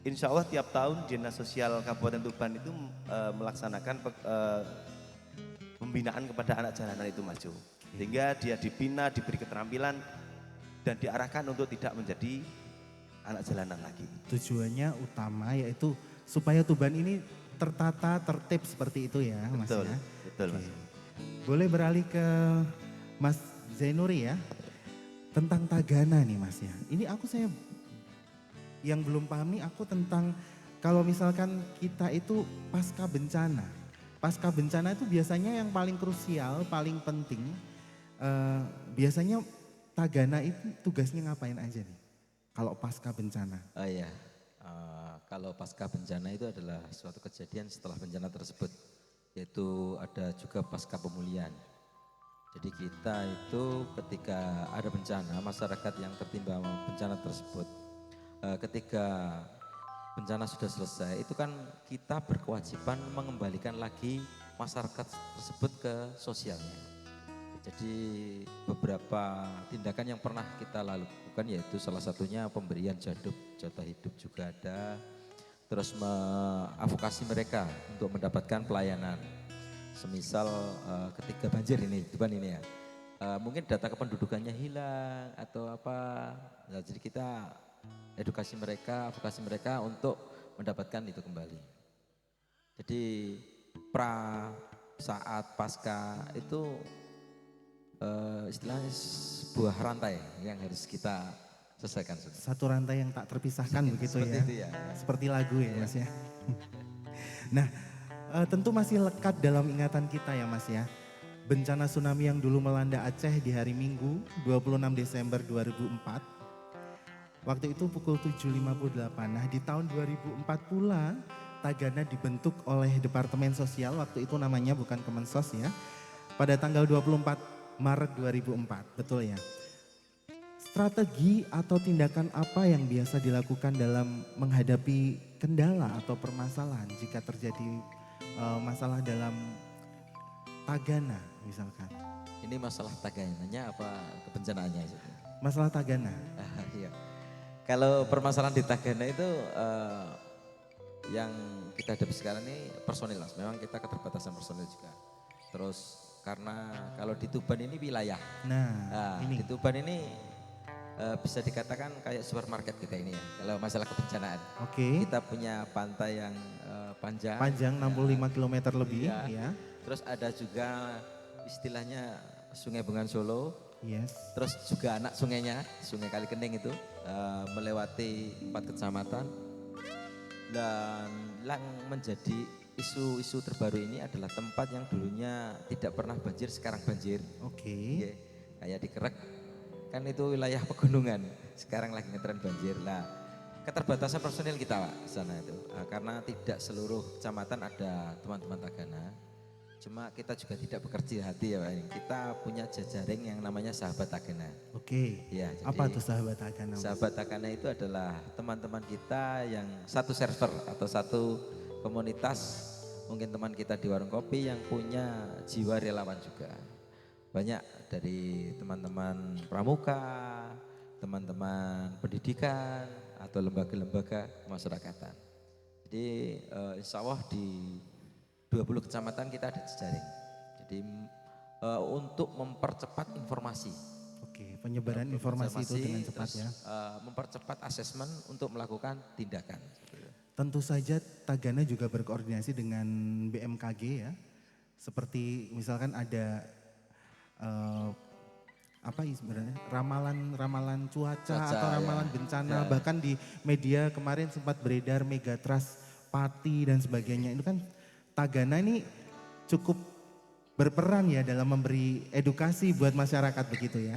Insya Allah tiap tahun dinas sosial Kabupaten Tuban itu melaksanakan pembinaan kepada anak jalanan itu Mas Jo. Sehingga dia dibina, diberi keterampilan dan diarahkan untuk tidak menjadi anak jalanan lagi. Tujuannya utama yaitu supaya Tuban ini tertata, tertib seperti itu ya Mas Betul, ya. betul Mas. Boleh beralih ke Mas Zainuri ya. Tentang tagana nih Mas ya. Ini saya yang belum pahami aku tentang kalau misalkan kita itu pasca bencana. Pasca bencana itu biasanya yang paling krusial, paling penting. Biasanya tagana itu tugasnya ngapain aja nih? Kalau pasca bencana. Oh iya, kalau pasca bencana itu adalah suatu kejadian setelah bencana tersebut. Yaitu ada juga pasca pemulihan. Jadi kita itu ketika ada bencana, masyarakat yang tertimpa bencana tersebut, ketika bencana sudah selesai, itu kan kita berkewajiban mengembalikan lagi masyarakat tersebut ke sosialnya. Jadi beberapa tindakan yang pernah kita lakukan yaitu salah satunya pemberian jatah hidup juga ada, terus mengadvokasi mereka untuk mendapatkan pelayanan. Semisal ketika banjir ini, Tuban ini ya, mungkin data kependudukannya hilang atau apa, nah, jadi kita edukasi mereka, advokasi mereka untuk mendapatkan itu kembali. Jadi saat pasca itu istilahnya sebuah rantai yang harus kita selesaikan. Satu rantai yang tak terpisahkan begitu Seperti ya. itu ya. Seperti lagu ya Mas ya. Nah, tentu masih lekat dalam ingatan kita ya Mas ya. Bencana tsunami yang dulu melanda Aceh di hari Minggu 26 Desember 2004. Waktu itu pukul 7.58. Nah, di tahun 2004 pula Tagana dibentuk oleh Departemen Sosial, waktu itu namanya bukan Kemensos ya. Pada tanggal 24 Maret 2004, betul ya. Strategi atau tindakan apa yang biasa dilakukan dalam menghadapi kendala atau permasalahan jika terjadi masalah dalam Tagana misalkan? Ini masalah Tagananya apa kebencanaannya? Masalah Tagana. Iya. Kalau permasalahan di Tagana itu yang kita hadapi sekarang ini personil, Mas. Memang kita keterbatasan personil juga. Terus karena kalau di Tuban ini wilayah. Nah ini. Di Tuban ini bisa dikatakan kayak supermarket kita ini ya. Kalau masalah kebencanaan. Oke. Kita punya pantai yang panjang. Panjang 65 km lebih ya. Terus ada juga istilahnya Sungai Bengawan Solo. Yes. Terus juga anak sungainya, Sungai Kalikening itu melewati 4 kecamatan. Dan yang menjadi isu-isu terbaru ini adalah tempat yang dulunya tidak pernah banjir, sekarang banjir. Oke. Kayak di Kerek, kan itu wilayah pegunungan, sekarang lagi ngetren banjir. Nah, keterbatasan personil kita Pak di sana itu, karena tidak seluruh kecamatan ada teman-teman Tagana. Cuma kita juga tidak bekerja hati ya Pak. Kita punya jejaring yang namanya Sahabat Tagana. Oke. Ya, apa tuh Sahabat Tagana? Sahabat Tagana itu adalah teman-teman kita yang satu server atau satu komunitas. Mungkin teman kita di warung kopi yang punya jiwa relawan juga. Banyak dari teman-teman pramuka, teman-teman pendidikan atau lembaga-lembaga kemasyarakatan. Jadi insya Allah di 20 kecamatan kita ada jejaring. Jadi untuk mempercepat informasi. Oke, penyebaran informasi itu dengan cepat terus, ya. mempercepat asesmen untuk melakukan tindakan. Tentu saja Tagana juga berkoordinasi dengan BMKG ya. Seperti misalkan ada apa sebenarnya ramalan cuaca atau ramalan bencana. Bahkan di media kemarin sempat beredar megatrust Pati dan sebagainya. Itu kan Tagana ini cukup berperan ya dalam memberi edukasi buat masyarakat begitu ya.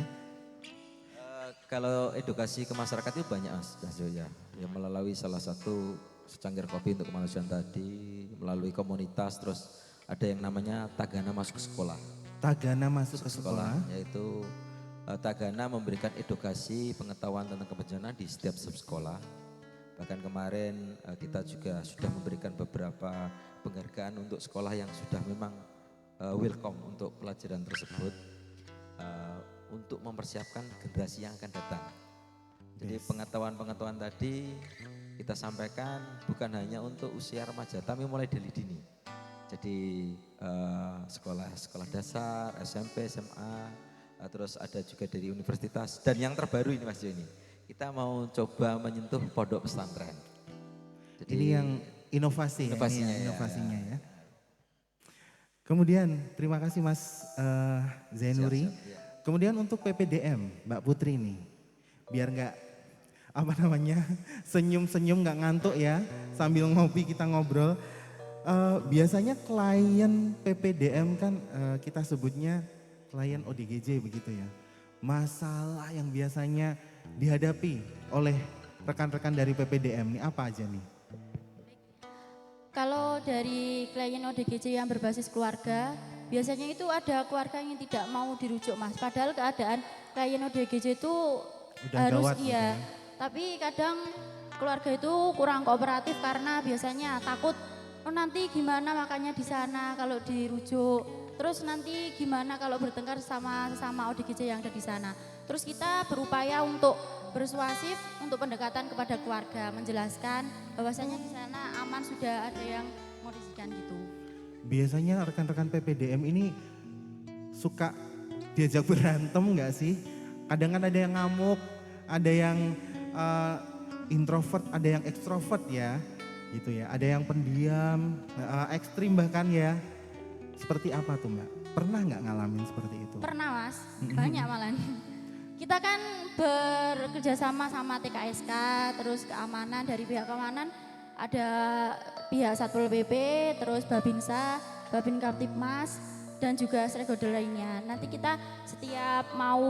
Kalau edukasi ke masyarakat itu banyak Mas ya. Yang melalui salah satu secangkir kopi untuk kemanusiaan tadi, melalui komunitas, terus ada yang namanya Tagana masuk sekolah. Tagana masuk ke sekolah. Yaitu Tagana memberikan edukasi pengetahuan tentang kebencanaan di setiap sekolah. Bahkan kemarin kita juga sudah memberikan beberapa penghargaan untuk sekolah yang sudah memang welcome untuk pelajaran tersebut. Untuk mempersiapkan generasi yang akan datang. Jadi pengetahuan-pengetahuan tadi kita sampaikan bukan hanya untuk usia remaja, tapi mulai dari dini. Jadi sekolah dasar, SMP, SMA, terus ada juga dari universitas. Dan yang terbaru ini Mas Joni, kita mau coba menyentuh pondok pesantren. Jadi ini yang inovasi inovasinya ya. Kemudian terima kasih Mas Zainuri. Siap. Kemudian untuk PPDM Mbak Putri nih, biar nggak senyum-senyum nggak ngantuk ya, sambil ngopi kita ngobrol. Biasanya klien PPDM kan kita sebutnya klien ODGJ begitu ya. Masalah yang biasanya dihadapi oleh rekan-rekan dari PPDM ini apa aja nih? Kalau dari klien ODGJ yang berbasis keluarga, biasanya itu ada keluarga yang tidak mau dirujuk Mas. Padahal keadaan klien ODGJ itu udah harus gawat gitu ya. Tapi kadang keluarga itu kurang kooperatif karena biasanya takut, oh nanti gimana makanya di sana kalau dirujuk. Terus nanti gimana kalau bertengkar sama ODGJ yang ada di sana. Terus kita berupaya untuk persuasif untuk pendekatan kepada keluarga, menjelaskan bahwasanya di sana aman, sudah ada yang mengondisikan gitu. Biasanya rekan-rekan PPDM ini suka diajak berantem nggak sih? Kadang kan ada yang ngamuk, ada yang introvert, ada yang ekstrovert ya, gitu ya. Ada yang pendiam, ekstrim bahkan ya. Seperti apa tuh Mbak? Pernah nggak ngalamin seperti itu? Pernah Mas, banyak malah. Kita kan bekerja sama TKSK, terus keamanan, dari pihak keamanan ada pihak Satpol PP, terus Babinsa, Babin Kaptipmas, dan juga stakeholder lainnya. Nanti kita setiap mau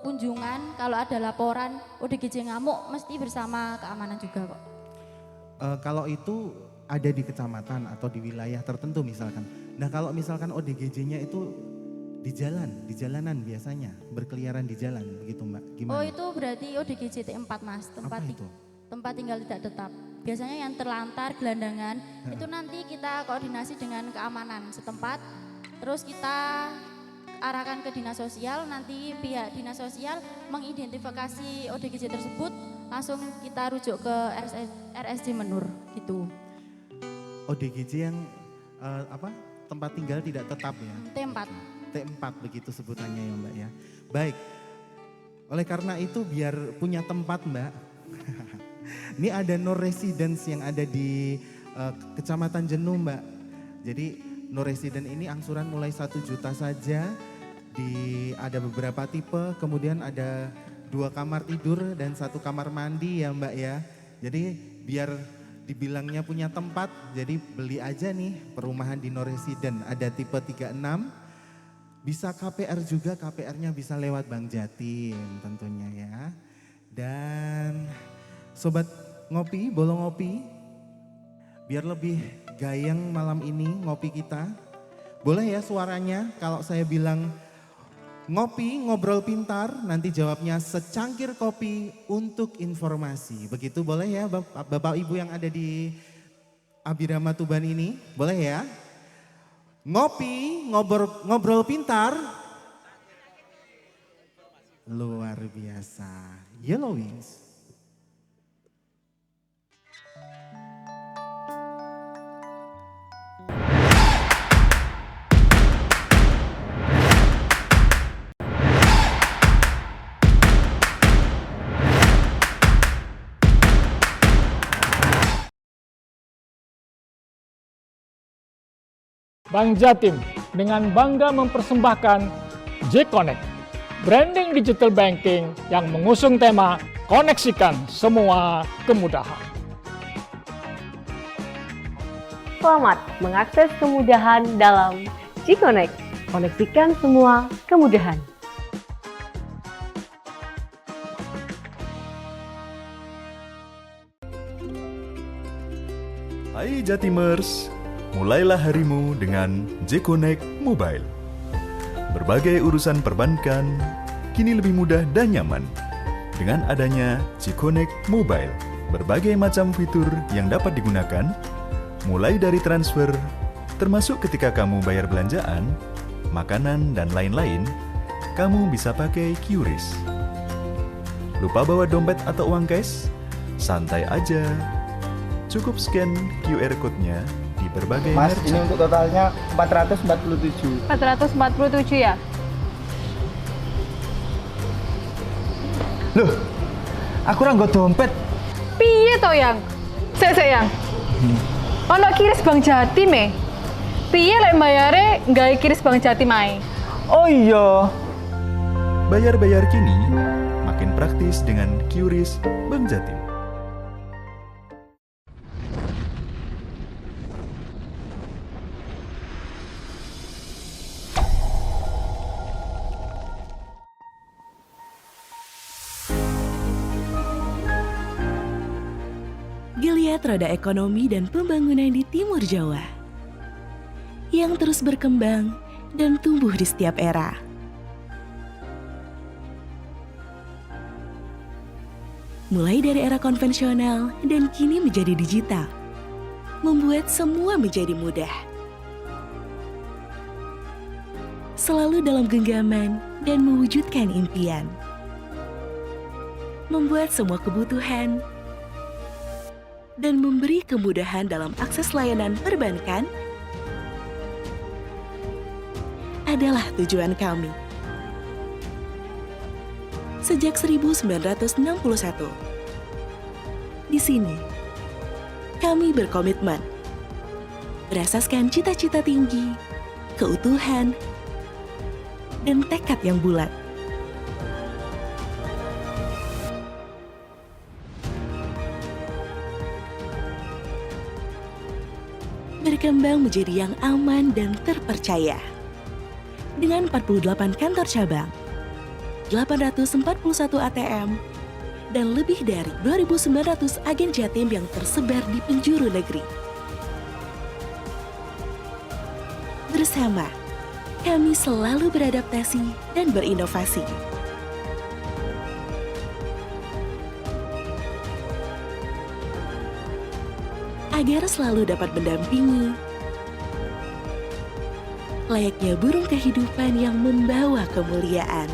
kunjungan, kalau ada laporan ODGJ ngamuk mesti bersama keamanan juga kok. Kalau itu ada di kecamatan atau di wilayah tertentu misalkan. Nah kalau misalkan ODGJ-nya itu di jalanan biasanya, berkeliaran di jalan begitu Mbak, gimana? Oh itu berarti ODGJ T4 Mas, tempat tinggal tidak tetap. Biasanya yang terlantar, gelandangan, itu nanti kita koordinasi dengan keamanan setempat, terus kita arahkan ke dinas sosial, nanti pihak dinas sosial mengidentifikasi ODGJ tersebut, langsung kita rujuk ke RSJ Menur gitu. ODGJ yang tempat tinggal tidak tetap ya? T4 begitu sebutannya ya Mbak ya. Baik, oleh karena itu biar punya tempat Mbak, ini ada no residence yang ada di Kecamatan Jenuh Mbak. Jadi no resident ini angsuran mulai 1 juta saja, ada beberapa tipe, kemudian ada 2 kamar tidur dan 1 kamar mandi ya Mbak ya. Jadi biar dibilangnya punya tempat, jadi beli aja nih perumahan di no resident, ada tipe 36. Bisa KPR juga, KPR-nya bisa lewat Bank Jatim tentunya ya. Dan Sobat Ngopi, Bolong Ngopi, biar lebih gayeng malam ini ngopi kita. Boleh ya suaranya kalau saya bilang ngopi, ngobrol pintar, nanti jawabnya secangkir kopi untuk informasi. Begitu boleh ya Bapak Ibu yang ada di Abirama Tuban ini, boleh ya? Ngopi, ngobrol pintar. Luar biasa. Yellow Wings. Bank Jatim dengan bangga mempersembahkan J-Connect, branding digital banking yang mengusung tema koneksikan semua kemudahan. Selamat mengakses kemudahan dalam J-Connect, koneksikan semua kemudahan. Hai Jatimers, mulailah harimu dengan J-Connect Mobile. Berbagai urusan perbankan kini lebih mudah dan nyaman. Dengan adanya J-Connect Mobile, berbagai macam fitur yang dapat digunakan, mulai dari transfer, termasuk ketika kamu bayar belanjaan, makanan, dan lain-lain, kamu bisa pakai QRIS. Lupa bawa dompet atau uang cash? Santai aja. Cukup scan QR code-nya di berbagai Mas, merchant. ini untuk totalnya 447. 447 ya? Loh, aku ora nggo dompet. Piye to yang? Sik yang. Ono kiris Bank Jatim e. Piye lek bayare nggawe kiris Bank Jatim ae? Oh iya. Bayar-bayar kini makin praktis dengan QRIS Bank Jatim. Geliat roda ekonomi dan pembangunan di Timur Jawa yang terus berkembang dan tumbuh di setiap era. Mulai dari era konvensional dan kini menjadi digital, membuat semua menjadi mudah. Selalu dalam genggaman dan mewujudkan impian. Membuat semua kebutuhan dan memberi kemudahan dalam akses layanan perbankan adalah tujuan kami. Sejak 1961, di sini kami berkomitmen berasaskan cita-cita tinggi, keutuhan, dan tekad yang bulat. Berkembang menjadi yang aman dan terpercaya. Dengan 48 kantor cabang, 841 ATM, dan lebih dari 2.900 agen Jatim yang tersebar di penjuru negeri. Bersama, kami selalu beradaptasi dan berinovasi. Agar selalu dapat mendampingi, layaknya burung kehidupan yang membawa kemuliaan.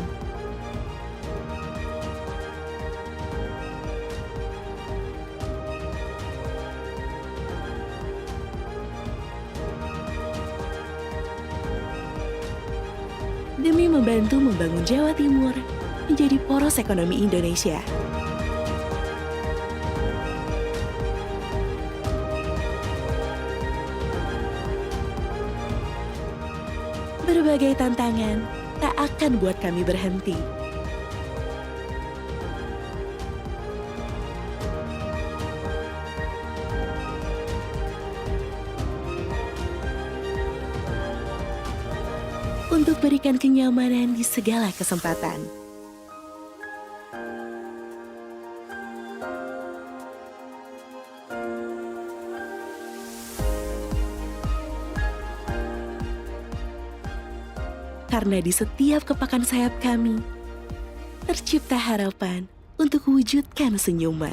Demi membantu membangun Jawa Timur menjadi poros ekonomi Indonesia. Berbagai tantangan tak akan buat kami berhenti. Untuk berikan kenyamanan di segala kesempatan. Karena di setiap kepakan sayap kami, tercipta harapan untuk wujudkan senyuman.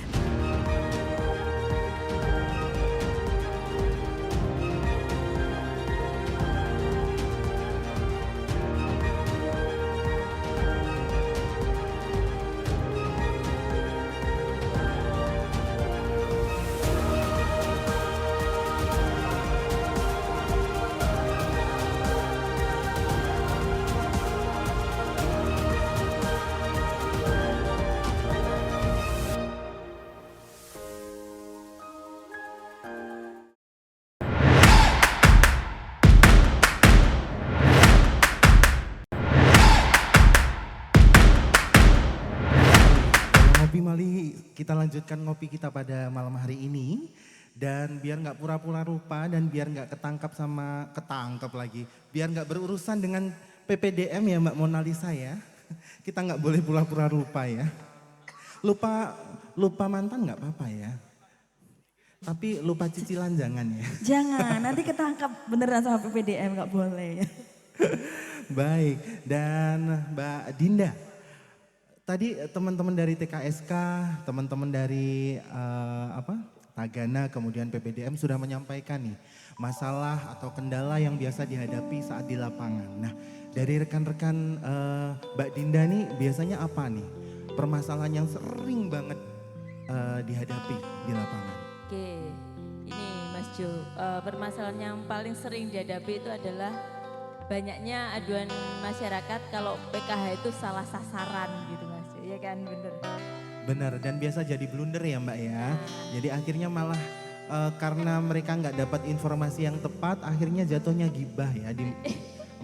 Ngopi Mali, kita lanjutkan ngopi kita pada malam hari ini. Dan biar nggak pura-pura lupa dan biar nggak ketangkep lagi. Biar nggak berurusan dengan PPDM ya Mbak Mona Lisa ya. Kita nggak boleh pura-pura lupa ya. Lupa mantan nggak apa-apa ya. Tapi lupa cicilan jangan ya. Jangan, nanti ketangkap beneran sama PPDM, nggak boleh. Baik, dan Mbak Dinda. Tadi teman-teman dari TKSK, teman-teman dari Tagana, kemudian PPDM sudah menyampaikan nih masalah atau kendala yang biasa dihadapi saat di lapangan. Nah, dari rekan-rekan Mbak Dinda nih biasanya apa nih permasalahan yang sering banget dihadapi di lapangan? Oke, ini Mas Jo, permasalahan yang paling sering dihadapi itu adalah banyaknya aduan masyarakat kalau PKH itu salah sasaran gitu Mas Jo, ya kan bener. Benar, dan biasa jadi blunder ya Mbak ya. Jadi akhirnya malah karena mereka nggak dapat informasi yang tepat, akhirnya jatuhnya gibah ya di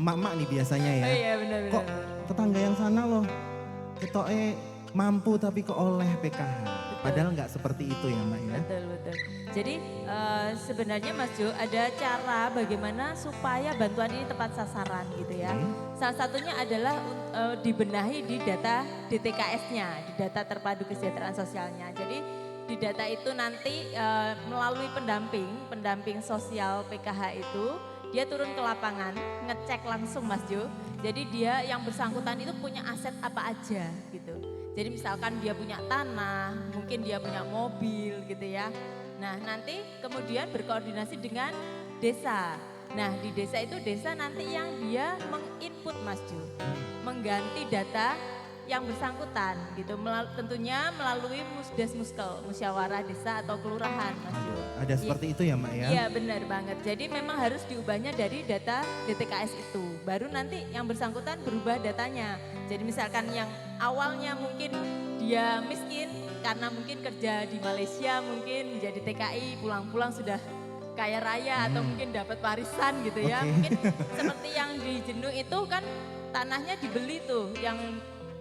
emak-emak nih biasanya ya. Oh iya benar-benar. Kok tetangga yang sana loh, ketoke mampu tapi kok oleh PKH. Padahal nggak seperti itu ya Mbak ya. Betul. Jadi sebenarnya Mas Jo ada cara bagaimana supaya bantuan ini tepat sasaran gitu ya. Salah satunya adalah dibenahi di data DTKS-nya, di data terpadu kesejahteraan sosialnya. Jadi di data itu nanti melalui pendamping sosial PKH itu dia turun ke lapangan, ngecek langsung Mas Jo. Jadi dia yang bersangkutan itu punya aset apa aja gitu. Jadi misalkan dia punya tanah, mungkin dia punya mobil gitu ya. Nah nanti kemudian berkoordinasi dengan desa. Nah di desa itu desa nanti yang dia menginput Mas Jo. Mengganti data yang bersangkutan gitu. Tentunya melalui musdesmuskel, musyawarah desa atau kelurahan Mas Jo. Ada seperti itu ya Mbak ya? Iya benar banget. Jadi memang harus diubahnya dari data DTKS itu. Baru nanti yang bersangkutan berubah datanya. Jadi misalkan yang awalnya mungkin dia miskin karena mungkin kerja di Malaysia mungkin jadi TKI pulang-pulang sudah kaya raya atau mungkin dapat warisan gitu ya. Mungkin seperti yang di Jenuh itu kan tanahnya dibeli tuh yang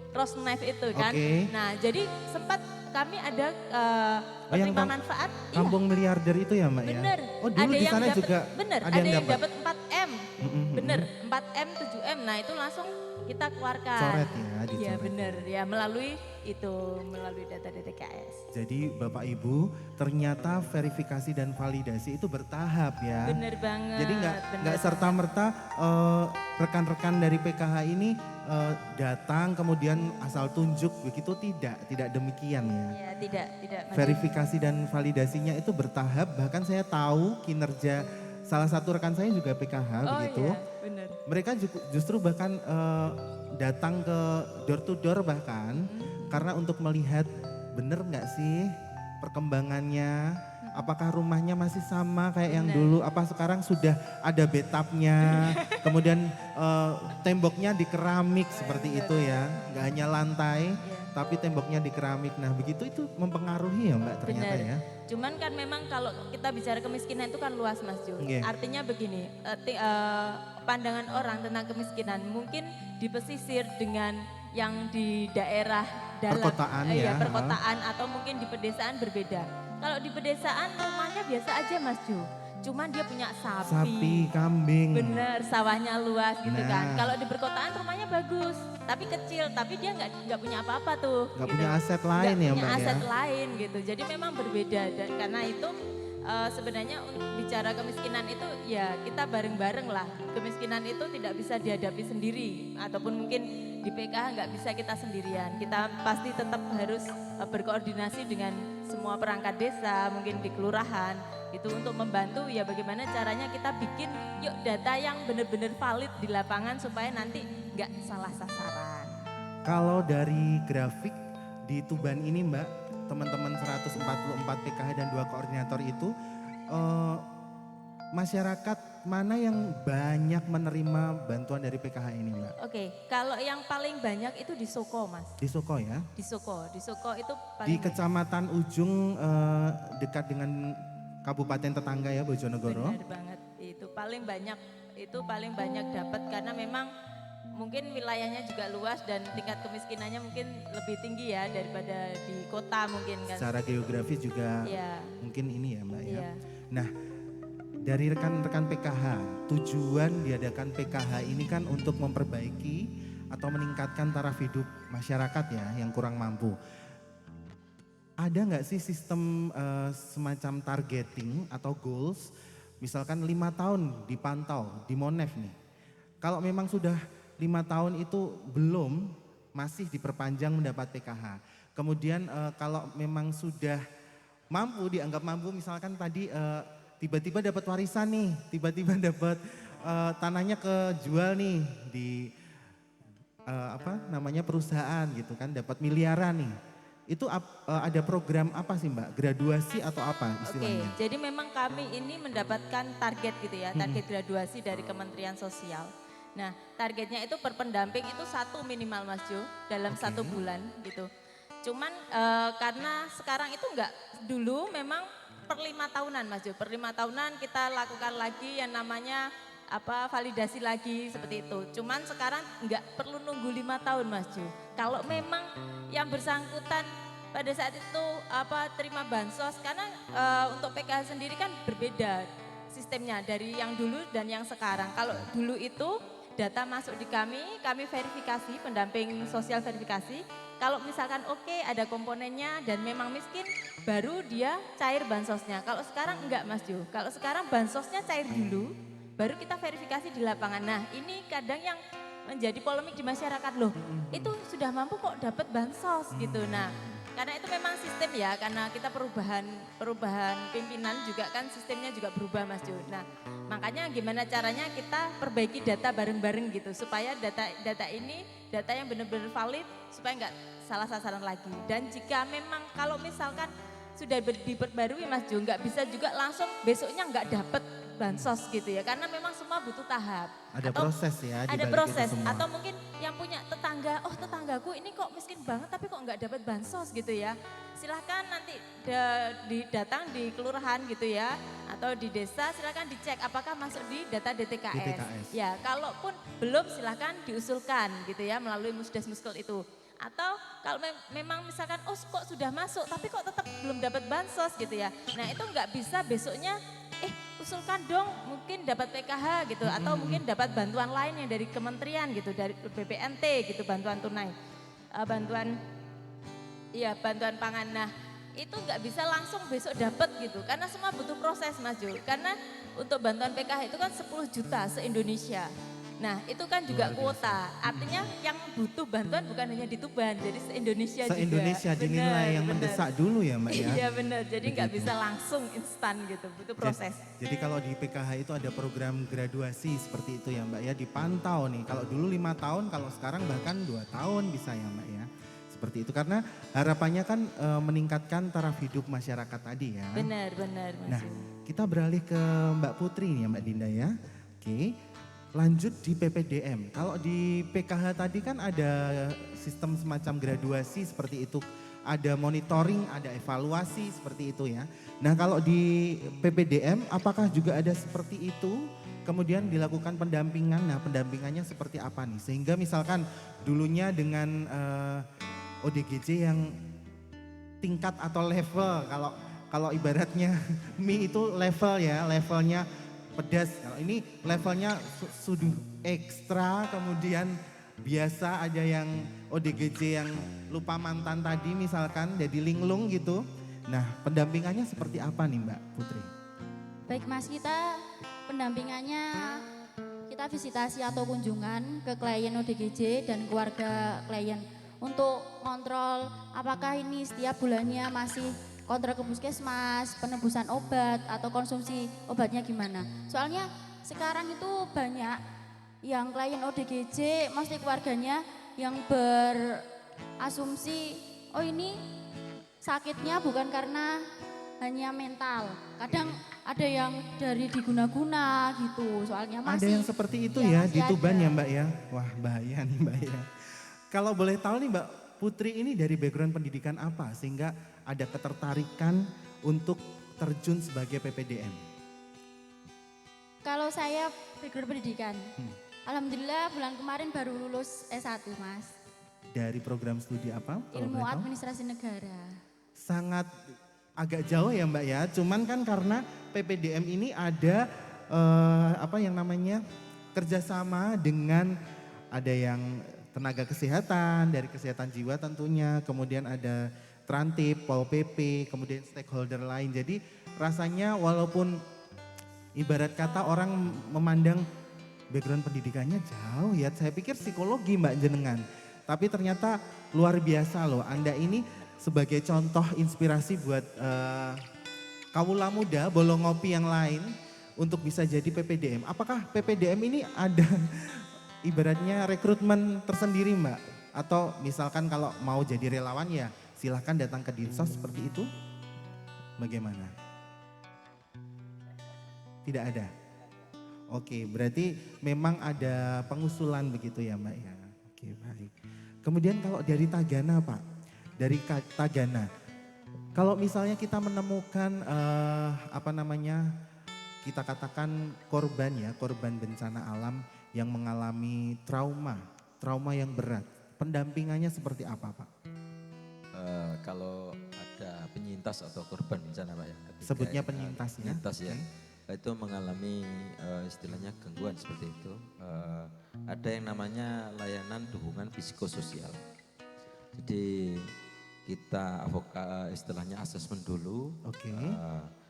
Rosneft itu kan. Oke. Nah, jadi sempat kami ada yang penerima manfaat. Kampung miliarder itu ya Mbak Bener. ya? Oh dulu di sana dapet, juga bener, ada yang dapat 4M. Bener, 4M, 7M. Nah itu langsung kita keluarkan. Coret ya, Iya dicoret. bener, ya melalui data DTKS. Jadi Bapak Ibu ternyata verifikasi dan validasi itu bertahap ya. Bener banget. Jadi nggak serta merta rekan-rekan dari PKH ini datang kemudian asal tunjuk begitu, tidak demikian ya. Ya tidak. Verifikasi dan validasinya itu bertahap, bahkan saya tahu kinerja salah satu rekan saya juga PKH begitu. Iya, bener. Mereka justru bahkan datang ke door to door bahkan karena untuk melihat bener nggak sih perkembangannya, apakah rumahnya masih sama kayak yang dulu, apa sekarang sudah ada bathtubnya, kemudian temboknya di keramik seperti itu ya, nggak hanya lantai tapi temboknya di keramik. Nah begitu itu mempengaruhi ya Mbak ternyata Bener. ya. Cuman kan memang kalau kita bicara kemiskinan itu kan luas Mas Jo. Iya. Artinya begini, pandangan orang tentang kemiskinan mungkin di pesisir dengan yang di daerah dalam Perkotaan ya. perkotaan atau mungkin di pedesaan berbeda. Kalau di pedesaan rumahnya biasa aja Mas Jo. Cuman dia punya Sapi, kambing. Bener, sawahnya luas gitu Nah. kan. Kalau di perkotaan rumahnya bagus, tapi kecil, tapi dia nggak punya apa-apa tuh. Nggak gitu. punya aset lain Nggak ya punya Mbak ya. aset lain gitu. Jadi memang berbeda dan karena itu sebenarnya untuk bicara kemiskinan itu ya kita bareng-bareng lah. Kemiskinan itu tidak bisa dihadapi sendiri ataupun mungkin di PKH nggak bisa kita sendirian. Kita pasti tetap harus berkoordinasi dengan semua perangkat desa, mungkin di kelurahan itu untuk membantu ya bagaimana caranya kita bikin yuk data yang benar-benar valid di lapangan supaya nanti nggak salah sasaran. Kalau dari grafik di Tuban ini Mbak, teman-teman 144 PKH dan 2 koordinator itu masyarakat mana yang banyak menerima bantuan dari PKH ini Mbak? Oke, kalau yang paling banyak itu di Soko Mas. Di Soko ya? Di Soko itu paling Di banyak. Kecamatan Ujung dekat dengan Kabupaten tetangga ya Bojonegoro. Benar banget, itu paling banyak dapat karena memang mungkin wilayahnya juga luas dan tingkat kemiskinannya mungkin lebih tinggi ya daripada di kota mungkin kan. Secara geografis juga Iya. mungkin ini ya Mbak ya. Iya. Nah dari rekan-rekan PKH, tujuan diadakan PKH ini kan untuk memperbaiki atau meningkatkan taraf hidup masyarakat ya yang kurang mampu. Ada nggak sih sistem semacam targeting atau goals, misalkan 5 tahun dipantau di Monef nih. Kalau memang sudah 5 tahun itu belum, masih diperpanjang mendapat PKH. Kemudian kalau memang sudah mampu, dianggap mampu misalkan tadi tiba-tiba dapat warisan nih, tiba-tiba dapat tanahnya kejual nih di perusahaan gitu kan, dapat miliaran nih. Itu ada program apa sih Mbak? Graduasi atau apa istilahnya? Oke, jadi memang kami ini mendapatkan target gitu ya, target graduasi dari Kementerian Sosial. Nah, targetnya itu per pendamping itu 1 minimal Mas Jo dalam 1 bulan gitu. Cuman karena sekarang itu enggak, dulu memang per 5 tahunan Mas Jo, per 5 tahunan kita lakukan lagi yang namanya validasi lagi seperti itu. Cuman sekarang enggak perlu nunggu 5 tahun Mas Jo. Kalau memang yang bersangkutan pada saat itu terima bansos karena untuk PKH sendiri kan berbeda sistemnya dari yang dulu dan yang sekarang. Kalau dulu itu data masuk di kami verifikasi, pendamping sosial verifikasi. Kalau misalkan oke ada komponennya dan memang miskin, baru dia cair bansosnya. Kalau sekarang enggak Mas Jo, kalau sekarang bansosnya cair dulu, baru kita verifikasi di lapangan. Nah ini kadang yang menjadi polemik di masyarakat loh, itu sudah mampu kok dapat bansos gitu. Nah karena itu memang sistem ya, karena kita perubahan pimpinan juga kan sistemnya juga berubah Mas Jo. Nah makanya gimana caranya kita perbaiki data bareng-bareng gitu supaya data ini data yang benar-benar valid supaya nggak salah sasaran lagi. Dan jika memang kalau misalkan sudah diperbarui Mas Jo, nggak bisa juga langsung besoknya nggak dapat bansos gitu ya, karena memang semua butuh tahap. Ada proses ya. Ada dibalik proses itu semua. atau mungkin yang punya tetangga ada, oh tetanggaku ini kok miskin banget tapi kok nggak dapat bansos gitu ya. Silahkan nanti datang di kelurahan gitu ya, atau di desa silahkan dicek apakah masuk di data DTKS. Ya, kalaupun belum silahkan diusulkan gitu ya melalui Musdesmuskel itu. Atau kalau memang misalkan oh kok sudah masuk tapi kok tetap belum dapat bansos gitu ya. Nah itu nggak bisa besoknya usulkan dong mungkin dapat PKH gitu atau mungkin dapat bantuan lain yang dari kementerian gitu, dari BPNT gitu, bantuan tunai, bantuan pangan. Nah itu nggak bisa langsung besok dapat gitu karena semua butuh proses Mas Jo. Karena untuk bantuan PKH itu kan 10 juta se-Indonesia. Nah itu kan juga kuota, artinya yang butuh bantuan bukan hanya di Tuban, jadi se-Indonesia juga. Se-Indonesia dinilai yang mendesak dulu ya Mbak ya? Iya benar, jadi nggak bisa langsung instan gitu, butuh proses. Jadi kalau di PKH itu ada program graduasi seperti itu ya Mbak ya, dipantau nih. Kalau dulu 5 tahun, kalau sekarang bahkan 2 tahun bisa ya Mbak ya. Seperti itu, karena harapannya kan meningkatkan taraf hidup masyarakat tadi ya. Benar Mas. Nah kita beralih ke Mbak Putri nih ya Mbak Dinda ya. Oke. Lanjut di PPDM, kalau di PKH tadi kan ada sistem semacam graduasi seperti itu. Ada monitoring, ada evaluasi seperti itu ya. Nah kalau di PPDM apakah juga ada seperti itu? Kemudian dilakukan pendampingan, nah pendampingannya seperti apa nih? Sehingga misalkan dulunya dengan ODGJ yang tingkat atau level, kalau ibaratnya mie itu level ya, levelnya pedas. Kalau ini levelnya sudah ekstra, kemudian biasa ada yang ODGJ yang lupa mantan tadi misalkan jadi linglung gitu. Nah pendampingannya seperti apa nih Mbak Putri? Baik Mas, kita pendampingannya kita visitasi atau kunjungan ke klien ODGJ dan keluarga klien untuk kontrol apakah ini setiap bulannya masih kontrol ke puskesmas, penebusan obat atau konsumsi obatnya gimana. Soalnya sekarang itu banyak yang klien ODGJ, maksudnya keluarganya yang berasumsi, oh ini sakitnya bukan karena hanya mental. Kadang ada yang dari diguna-guna gitu, soalnya masih. Ada yang seperti itu ya di Tuban ya Mbak ya? Wah bahaya nih Mbak ya. Kalau boleh tahu nih Mbak Putri ini dari background pendidikan apa sehingga ada ketertarikan untuk terjun sebagai PPDM? Kalau saya background pendidikan, alhamdulillah bulan kemarin baru lulus S1 Mas. Dari program studi apa? Ilmu Administrasi Negara. Sangat agak jauh ya Mbak ya, cuman kan karena PPDM ini ada kerjasama dengan ada yang tenaga kesehatan, dari kesehatan jiwa tentunya, kemudian ada Trantip, Pol PP, kemudian stakeholder lain. Jadi rasanya walaupun ibarat kata orang memandang background pendidikannya jauh ya, saya pikir psikologi Mbak jenengan. Tapi ternyata luar biasa loh, Anda ini sebagai contoh inspirasi buat kawula muda bolong ngopi yang lain untuk bisa jadi PPDM. Apakah PPDM ini ada ibaratnya rekrutmen tersendiri Mbak? Atau misalkan kalau mau jadi relawan ya silahkan datang ke Dinsos seperti itu? Bagaimana? Tidak ada? Oke, berarti memang ada pengusulan begitu ya Mbak ya? Oke baik. Kemudian kalau dari Tagana Pak, dari Tagana, kalau misalnya kita menemukan kita katakan korban ya, korban bencana alam yang mengalami trauma yang berat, pendampingannya seperti apa Pak? Kalau ada penyintas atau korban bencana Pak ya. Sebutnya penyintas ya. Penyintas ya. Itu mengalami istilahnya gangguan seperti itu. Ada yang namanya layanan dukungan psikososial. Jadi kita istilahnya asesmen dulu. Oke.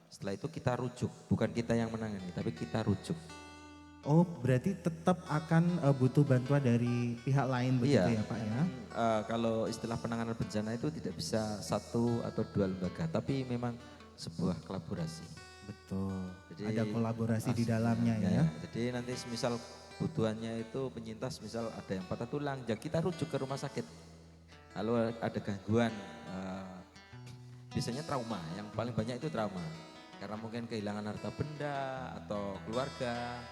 Setelah itu kita rujuk, bukan kita yang menangani, tapi kita rujuk. Oh, berarti tetap akan butuh bantuan dari pihak lain begitu ya Pak ya? Kalau istilah penanganan bencana itu tidak bisa satu atau dua lembaga, tapi memang sebuah kolaborasi. Betul. Jadi ada kolaborasi di dalamnya ya. Jadi nanti misal kebutuhannya itu penyintas, misal ada yang patah tulang, ya kita rujuk ke rumah sakit. Lalu ada gangguan, biasanya trauma, yang paling banyak itu trauma. Karena mungkin kehilangan harta benda atau keluarga,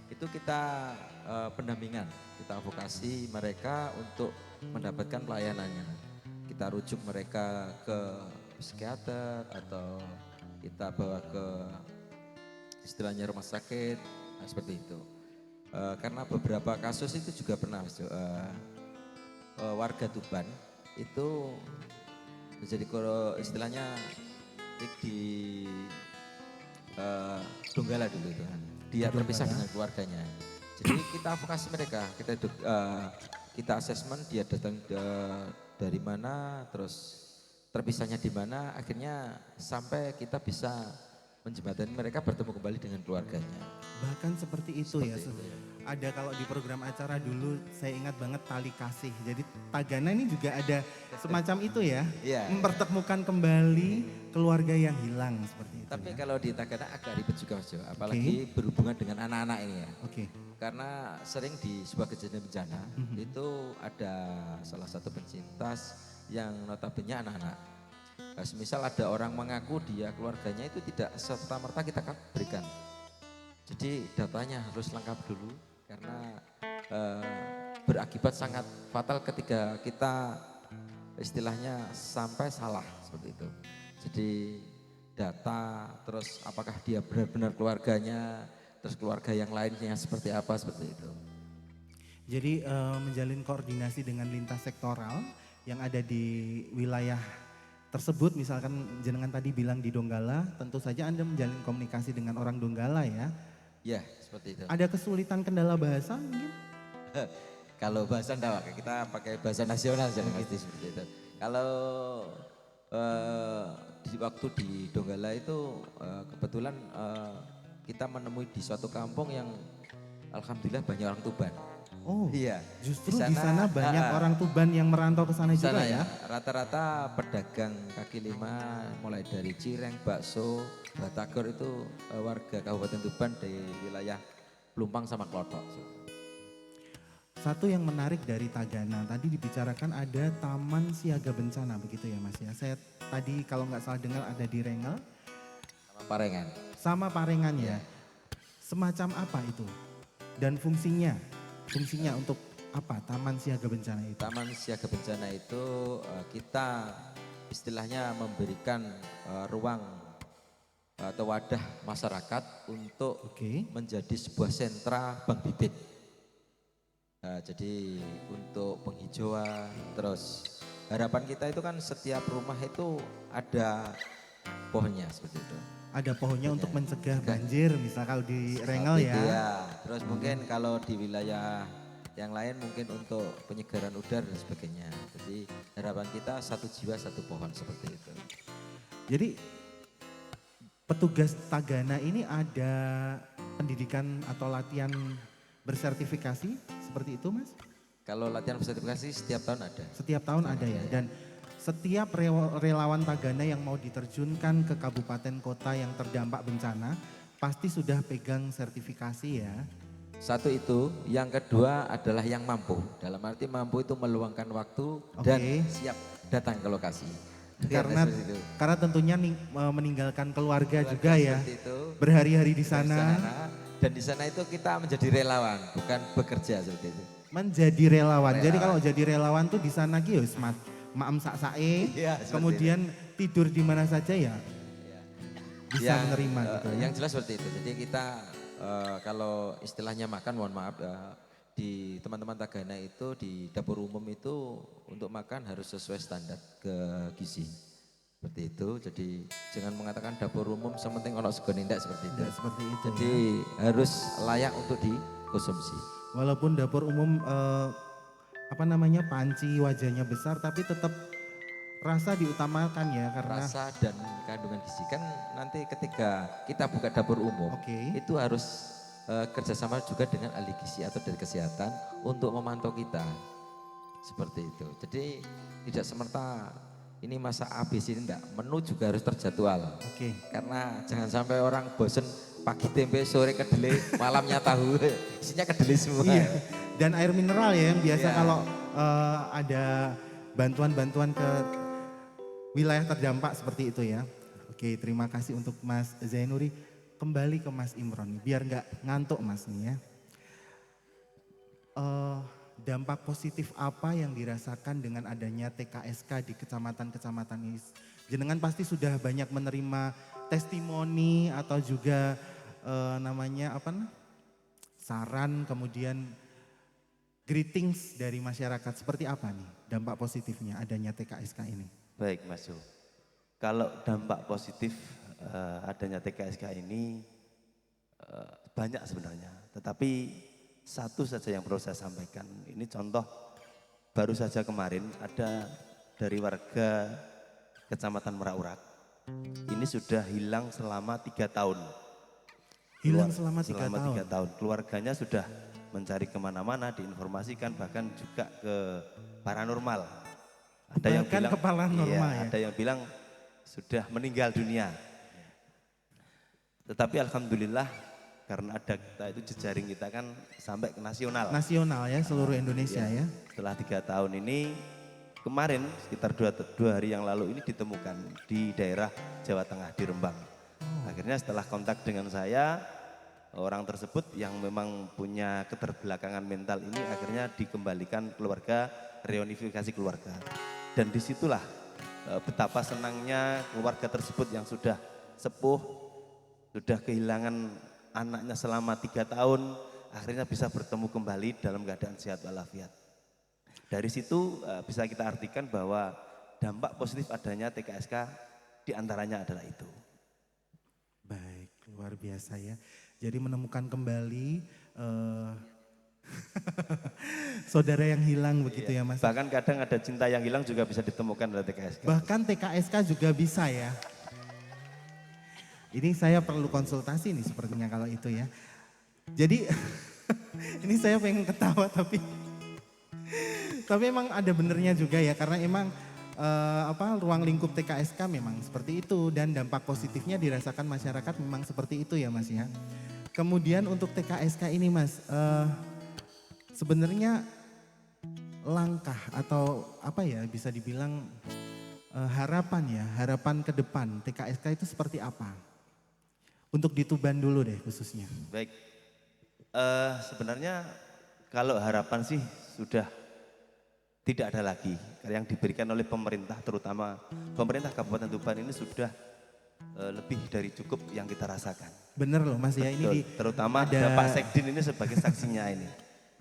itu kita pendampingan, kita advokasi mereka untuk mendapatkan pelayanannya. Kita rujuk mereka ke psikiater atau kita bawa ke istilahnya rumah sakit, nah, seperti itu. Karena beberapa kasus itu juga pernah warga Tuban itu menjadi istilahnya di Donggala dulu itu kan. Dia terpisah dengan keluarganya. Jadi kita advokasi mereka, kita asesmen dia datang dari mana, terus terpisahnya di mana, akhirnya sampai kita bisa menjembatani mereka bertemu kembali dengan keluarganya. Bahkan seperti itu ya. Ada kalau di program acara dulu saya ingat banget tali kasih. Jadi Tagana ini juga ada semacam itu ya. Iya. Mempertemukan kembali keluarga yang hilang seperti itu. Tapi kalau di Tagana agak ribet juga Mas Jo, apalagi berhubungan dengan anak-anak ini ya. Oke. Karena sering di sebuah kejadian bencana itu ada salah satu penyintas yang notabene anak-anak. Nah, semisal ada orang mengaku dia keluarganya itu tidak serta-merta kita berikan. Jadi datanya harus lengkap dulu karena berakibat sangat fatal ketika kita istilahnya sampai salah seperti itu. Jadi data, terus apakah dia benar-benar keluarganya, terus keluarga yang lainnya seperti apa, seperti itu. Jadi menjalin koordinasi dengan lintas sektoral yang ada di wilayah tersebut, misalkan jenengan tadi bilang di Donggala, tentu saja Anda menjalin komunikasi dengan orang Donggala ya. Ya, seperti itu. Ada kesulitan kendala bahasa mungkin? Kalau bahasa enggak, kita pakai bahasa nasional saja seperti itu. Kalau di waktu di Donggala itu kebetulan kita menemui di suatu kampung yang alhamdulillah banyak orang Tuban. Oh, iya. Justru di sana banyak orang Tuban yang merantau ke sana juga ya? Rata-rata pedagang kaki lima, mulai dari cireng, bakso, batagor itu warga Kabupaten Tuban di wilayah Pelumpang sama Klotok. Satu yang menarik dari Tagana, tadi dibicarakan ada Taman Siaga Bencana begitu ya Mas ya? Saya tadi kalau nggak salah dengar ada di Rengel. Sama Parengan. Sama Parengan ya? Semacam apa itu? Dan fungsinya untuk apa Taman Siaga Bencana itu? Taman Siaga Bencana itu kita istilahnya memberikan ruang atau wadah masyarakat untuk menjadi sebuah sentra bank bibit. Jadi untuk penghijauan, terus harapan kita itu kan setiap rumah itu ada pohonnya seperti itu. Ada pohonnya untuk mencegah banjir, misal kalau di Rengel ya. Terus mungkin kalau di wilayah yang lain mungkin untuk penyegaran udara dan sebagainya. Jadi harapan kita satu jiwa satu pohon seperti itu. Jadi petugas Tagana ini ada pendidikan atau latihan bersertifikasi seperti itu Mas? Kalau latihan bersertifikasi setiap tahun ada. Setiap tahun ada ya. Dan setiap relawan Tagana yang mau diterjunkan ke kabupaten kota yang terdampak bencana pasti sudah pegang sertifikasi ya. Satu itu, yang kedua adalah yang mampu. Dalam arti mampu itu meluangkan waktu dan siap datang ke lokasi. Karena tentunya meninggalkan keluarga juga ya. Berhari-hari di sana. Dan di sana itu kita menjadi relawan, bukan bekerja seperti itu. Menjadi relawan. Jadi kalau jadi relawan tuh di sana ki maem sak-sae, kemudian tidur di mana saja ya bisa menerima gitu ya. Yang jelas seperti itu. Jadi kita kalau istilahnya makan, mohon maaf, di teman-teman Tagana itu di dapur umum itu untuk makan harus sesuai standar gizi. Seperti itu, jadi jangan mengatakan dapur umum sementing ono sego nindak seperti itu. Seperti itu. Jadi harus layak untuk dikonsumsi. Walaupun dapur umum panci wajahnya besar tapi tetap rasa diutamakan ya karena rasa dan kandungan gizi kan nanti ketika kita buka dapur umum itu harus kerjasama juga dengan ahli gizi atau dari kesehatan untuk memantau kita seperti itu. Jadi tidak semerta ini masa ABC ini enggak, menu juga harus terjadwal. Karena jangan sampai orang bosen pagi tempe, sore kedelai, malamnya tahu, isinya kedelai semua. Iya. Dan air mineral ya yang biasa kalau ada bantuan-bantuan ke wilayah terdampak seperti itu ya. Oke, terima kasih untuk Mas Zainuri. Kembali ke Mas Imron biar nggak ngantuk Mas nih ya. dampak positif apa yang dirasakan dengan adanya TKSK di kecamatan-kecamatan ini? Jenengan pasti sudah banyak menerima testimoni atau juga saran, kemudian greetings dari masyarakat. Seperti apa nih dampak positifnya adanya TKSK ini? Baik Mas Jo, kalau dampak positif adanya TKSK ini banyak sebenarnya, tetapi satu saja yang perlu saya sampaikan. Ini contoh baru saja kemarin ada dari warga Kecamatan Merak-Urak, ini sudah hilang selama 3 tahun. Hilang selama 3 tahun? Keluarganya sudah mencari kemana-mana, diinformasikan, bahkan juga ke paranormal. Ada yang bilang, ke paranormal ya? Ada yang bilang sudah meninggal dunia. Tetapi alhamdulillah karena ada kita itu jejaring kita kan sampai ke nasional. Nasional ya, seluruh Indonesia ya. Setelah 3 tahun ini, kemarin sekitar 2 hari yang lalu ini ditemukan di daerah Jawa Tengah di Rembang. Akhirnya setelah kontak dengan saya, orang tersebut yang memang punya keterbelakangan mental ini akhirnya dikembalikan keluarga, reunifikasi keluarga. Dan disitulah betapa senangnya keluarga tersebut yang sudah sepuh, sudah kehilangan anaknya selama 3 tahun, akhirnya bisa bertemu kembali dalam keadaan sehat walafiat. Dari situ bisa kita artikan bahwa dampak positif adanya TKSK diantaranya adalah itu. Baik, luar biasa ya. Jadi menemukan kembali saudara yang hilang begitu ya Mas. Bahkan kadang ada cinta yang hilang juga bisa ditemukan oleh TKSK. Bahkan TKSK juga bisa ya. Ini saya perlu konsultasi nih sepertinya kalau itu ya. Jadi ini saya pengen ketawa tapi emang ada benernya juga ya, karena emang ruang lingkup TKSK memang seperti itu dan dampak positifnya dirasakan masyarakat memang seperti itu ya Mas ya. Kemudian untuk TKSK ini Mas, sebenarnya langkah atau apa ya bisa dibilang harapan ke depan TKSK itu seperti apa? Untuk di Tuban dulu deh khususnya. Baik, sebenarnya kalau harapan sih sudah tidak ada lagi. Yang diberikan oleh pemerintah, terutama pemerintah Kabupaten Tuban ini sudah lebih dari cukup yang kita rasakan. Bener loh Mas ya, ini terutama ada Pak Sekdin ini sebagai saksinya ini.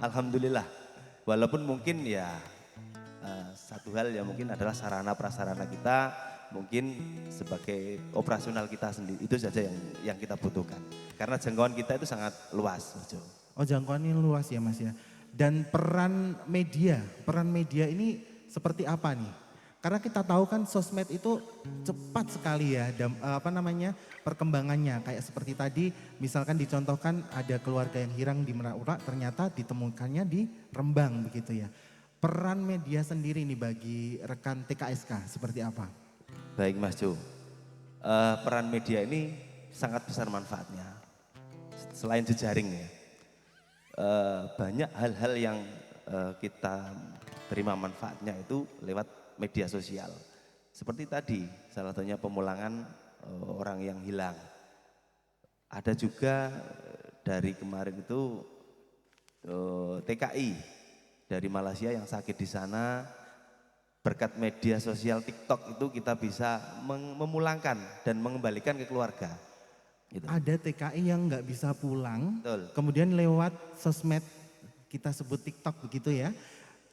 Alhamdulillah, walaupun mungkin ya satu hal ya mungkin adalah sarana prasarana kita, mungkin sebagai operasional kita sendiri, itu saja yang kita butuhkan. Karena jangkauan kita itu sangat luas Mas Jo. Oh jangkauannya luas ya Mas ya. Dan peran media ini seperti apa nih? Karena kita tahu kan sosmed itu cepat sekali ya, perkembangannya. Kayak seperti tadi, misalkan dicontohkan ada keluarga yang hilang di Merak-Urak, ternyata ditemukannya di Rembang begitu ya. Peran media sendiri nih bagi rekan TKSK seperti apa? Baik Mas Jo, peran media ini sangat besar manfaatnya. Selain jejaring ya. Banyak hal-hal yang kita terima manfaatnya itu lewat media sosial. Seperti tadi, salah satunya pemulangan orang yang hilang. Ada juga dari kemarin itu TKI dari Malaysia yang sakit di sana. Berkat media sosial TikTok itu kita bisa memulangkan dan mengembalikan ke keluarga. Gitu. Ada TKI yang nggak bisa pulang, Betul. Kemudian lewat sosmed kita sebut TikTok begitu ya,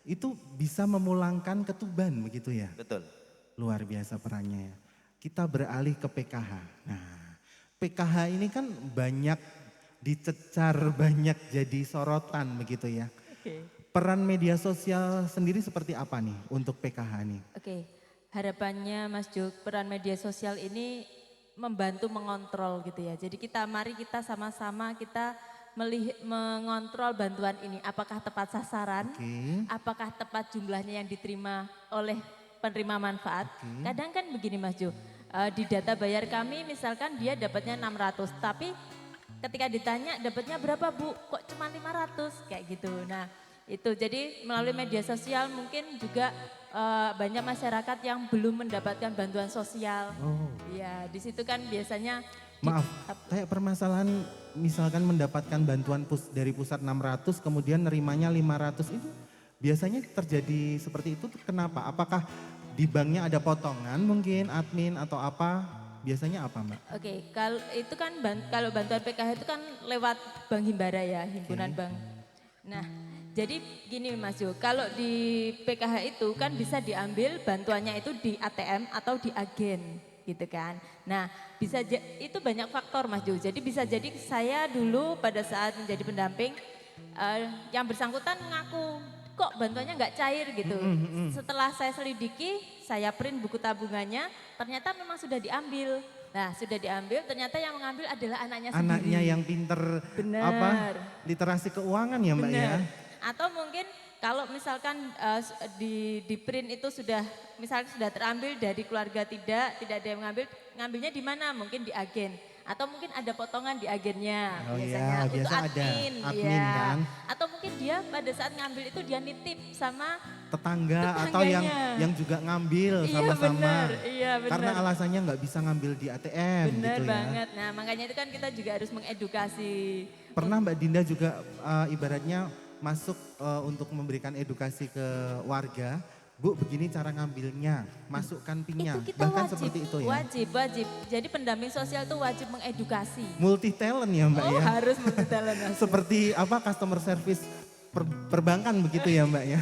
itu bisa memulangkan ke Tuban begitu ya. Betul. Luar biasa perannya ya. Kita beralih ke PKH. Nah, PKH ini kan banyak dicecar, banyak jadi sorotan begitu ya. Oke. Peran media sosial sendiri seperti apa nih untuk PKH nih? Oke, harapannya Mas Jo, peran media sosial ini membantu mengontrol gitu ya. Jadi mari kita sama-sama kita mengontrol bantuan ini. Apakah tepat sasaran? Apakah tepat jumlahnya yang diterima oleh penerima manfaat? Kadang kan begini Mas Jo, di data bayar kami misalkan dia dapatnya 600, tapi ketika ditanya dapatnya berapa Bu? Kok cuma 500? Kayak gitu. Nah itu jadi melalui media sosial mungkin juga banyak masyarakat yang belum mendapatkan bantuan sosial. Ya di situ kan biasanya Maaf, kayak permasalahan misalkan mendapatkan bantuan dari pusat 600 kemudian nerimanya 500 itu biasanya terjadi seperti itu kenapa? Apakah di banknya ada potongan mungkin admin atau apa? Biasanya apa Mbak? Oke, kalau itu kan kalau bantuan PKH itu kan lewat Bank Himbara ya, himpunan bank. Nah, jadi gini Mas Jo, kalau di PKH itu kan bisa diambil bantuannya itu di ATM atau di agen gitu kan. Nah, itu banyak faktor Mas Jo. Jadi bisa jadi saya dulu pada saat menjadi pendamping yang bersangkutan ngaku kok bantuannya nggak cair gitu. Setelah saya selidiki, saya print buku tabungannya, ternyata memang sudah diambil. Nah, sudah diambil, ternyata yang mengambil adalah anaknya sendiri. Anaknya yang pinter literasi keuangan ya Mbak ya. Atau mungkin kalau misalkan di print itu sudah misalnya sudah terambil dari keluarga tidak ada yang ngambilnya di mana? Mungkin di agen. Atau mungkin ada potongan di agennya biasanya untuk biasa admin ya. Kan. Atau mungkin dia pada saat ngambil itu dia nitip sama tetangga atau yang juga ngambil sama-sama. Iya, benar. Karena alasannya nggak bisa ngambil di ATM benar gitu banget. Nah, makanya itu kan kita juga harus mengedukasi. Pernah Mbak Dinda juga ibaratnya masuk untuk memberikan edukasi ke warga. Bu, begini cara ngambilnya, masukkan PIN-nya, bahkan wajib, seperti itu ya? Wajib. Jadi pendamping sosial itu wajib mengedukasi. Multi talent ya Mbak ya? Harus multi talent. Seperti customer service perbankan begitu ya Mbak ya?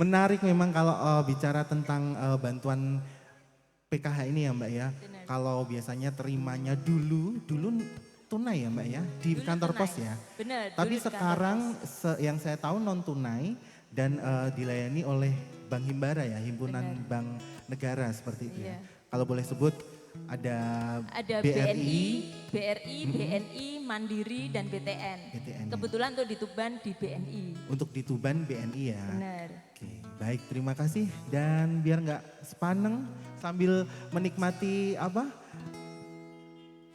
Menarik memang kalau bicara tentang bantuan PKH ini ya Mbak ya. Kalau biasanya terimanya dulu tunai ya Mbak ya, di dulu kantor tunai. Pos ya? Benar. Tapi sekarang yang saya tahu non tunai. Dan dilayani oleh Bank Himbara ya, Himpunan Bank Negara seperti itu ya. Kalau boleh sebut ada BRI, BNI, Mandiri dan BTN. Kebetulan untuk di Tuban di BNI. Untuk di Tuban BNI ya. Benar. Oke, baik terima kasih dan biar nggak sepaneng sambil menikmati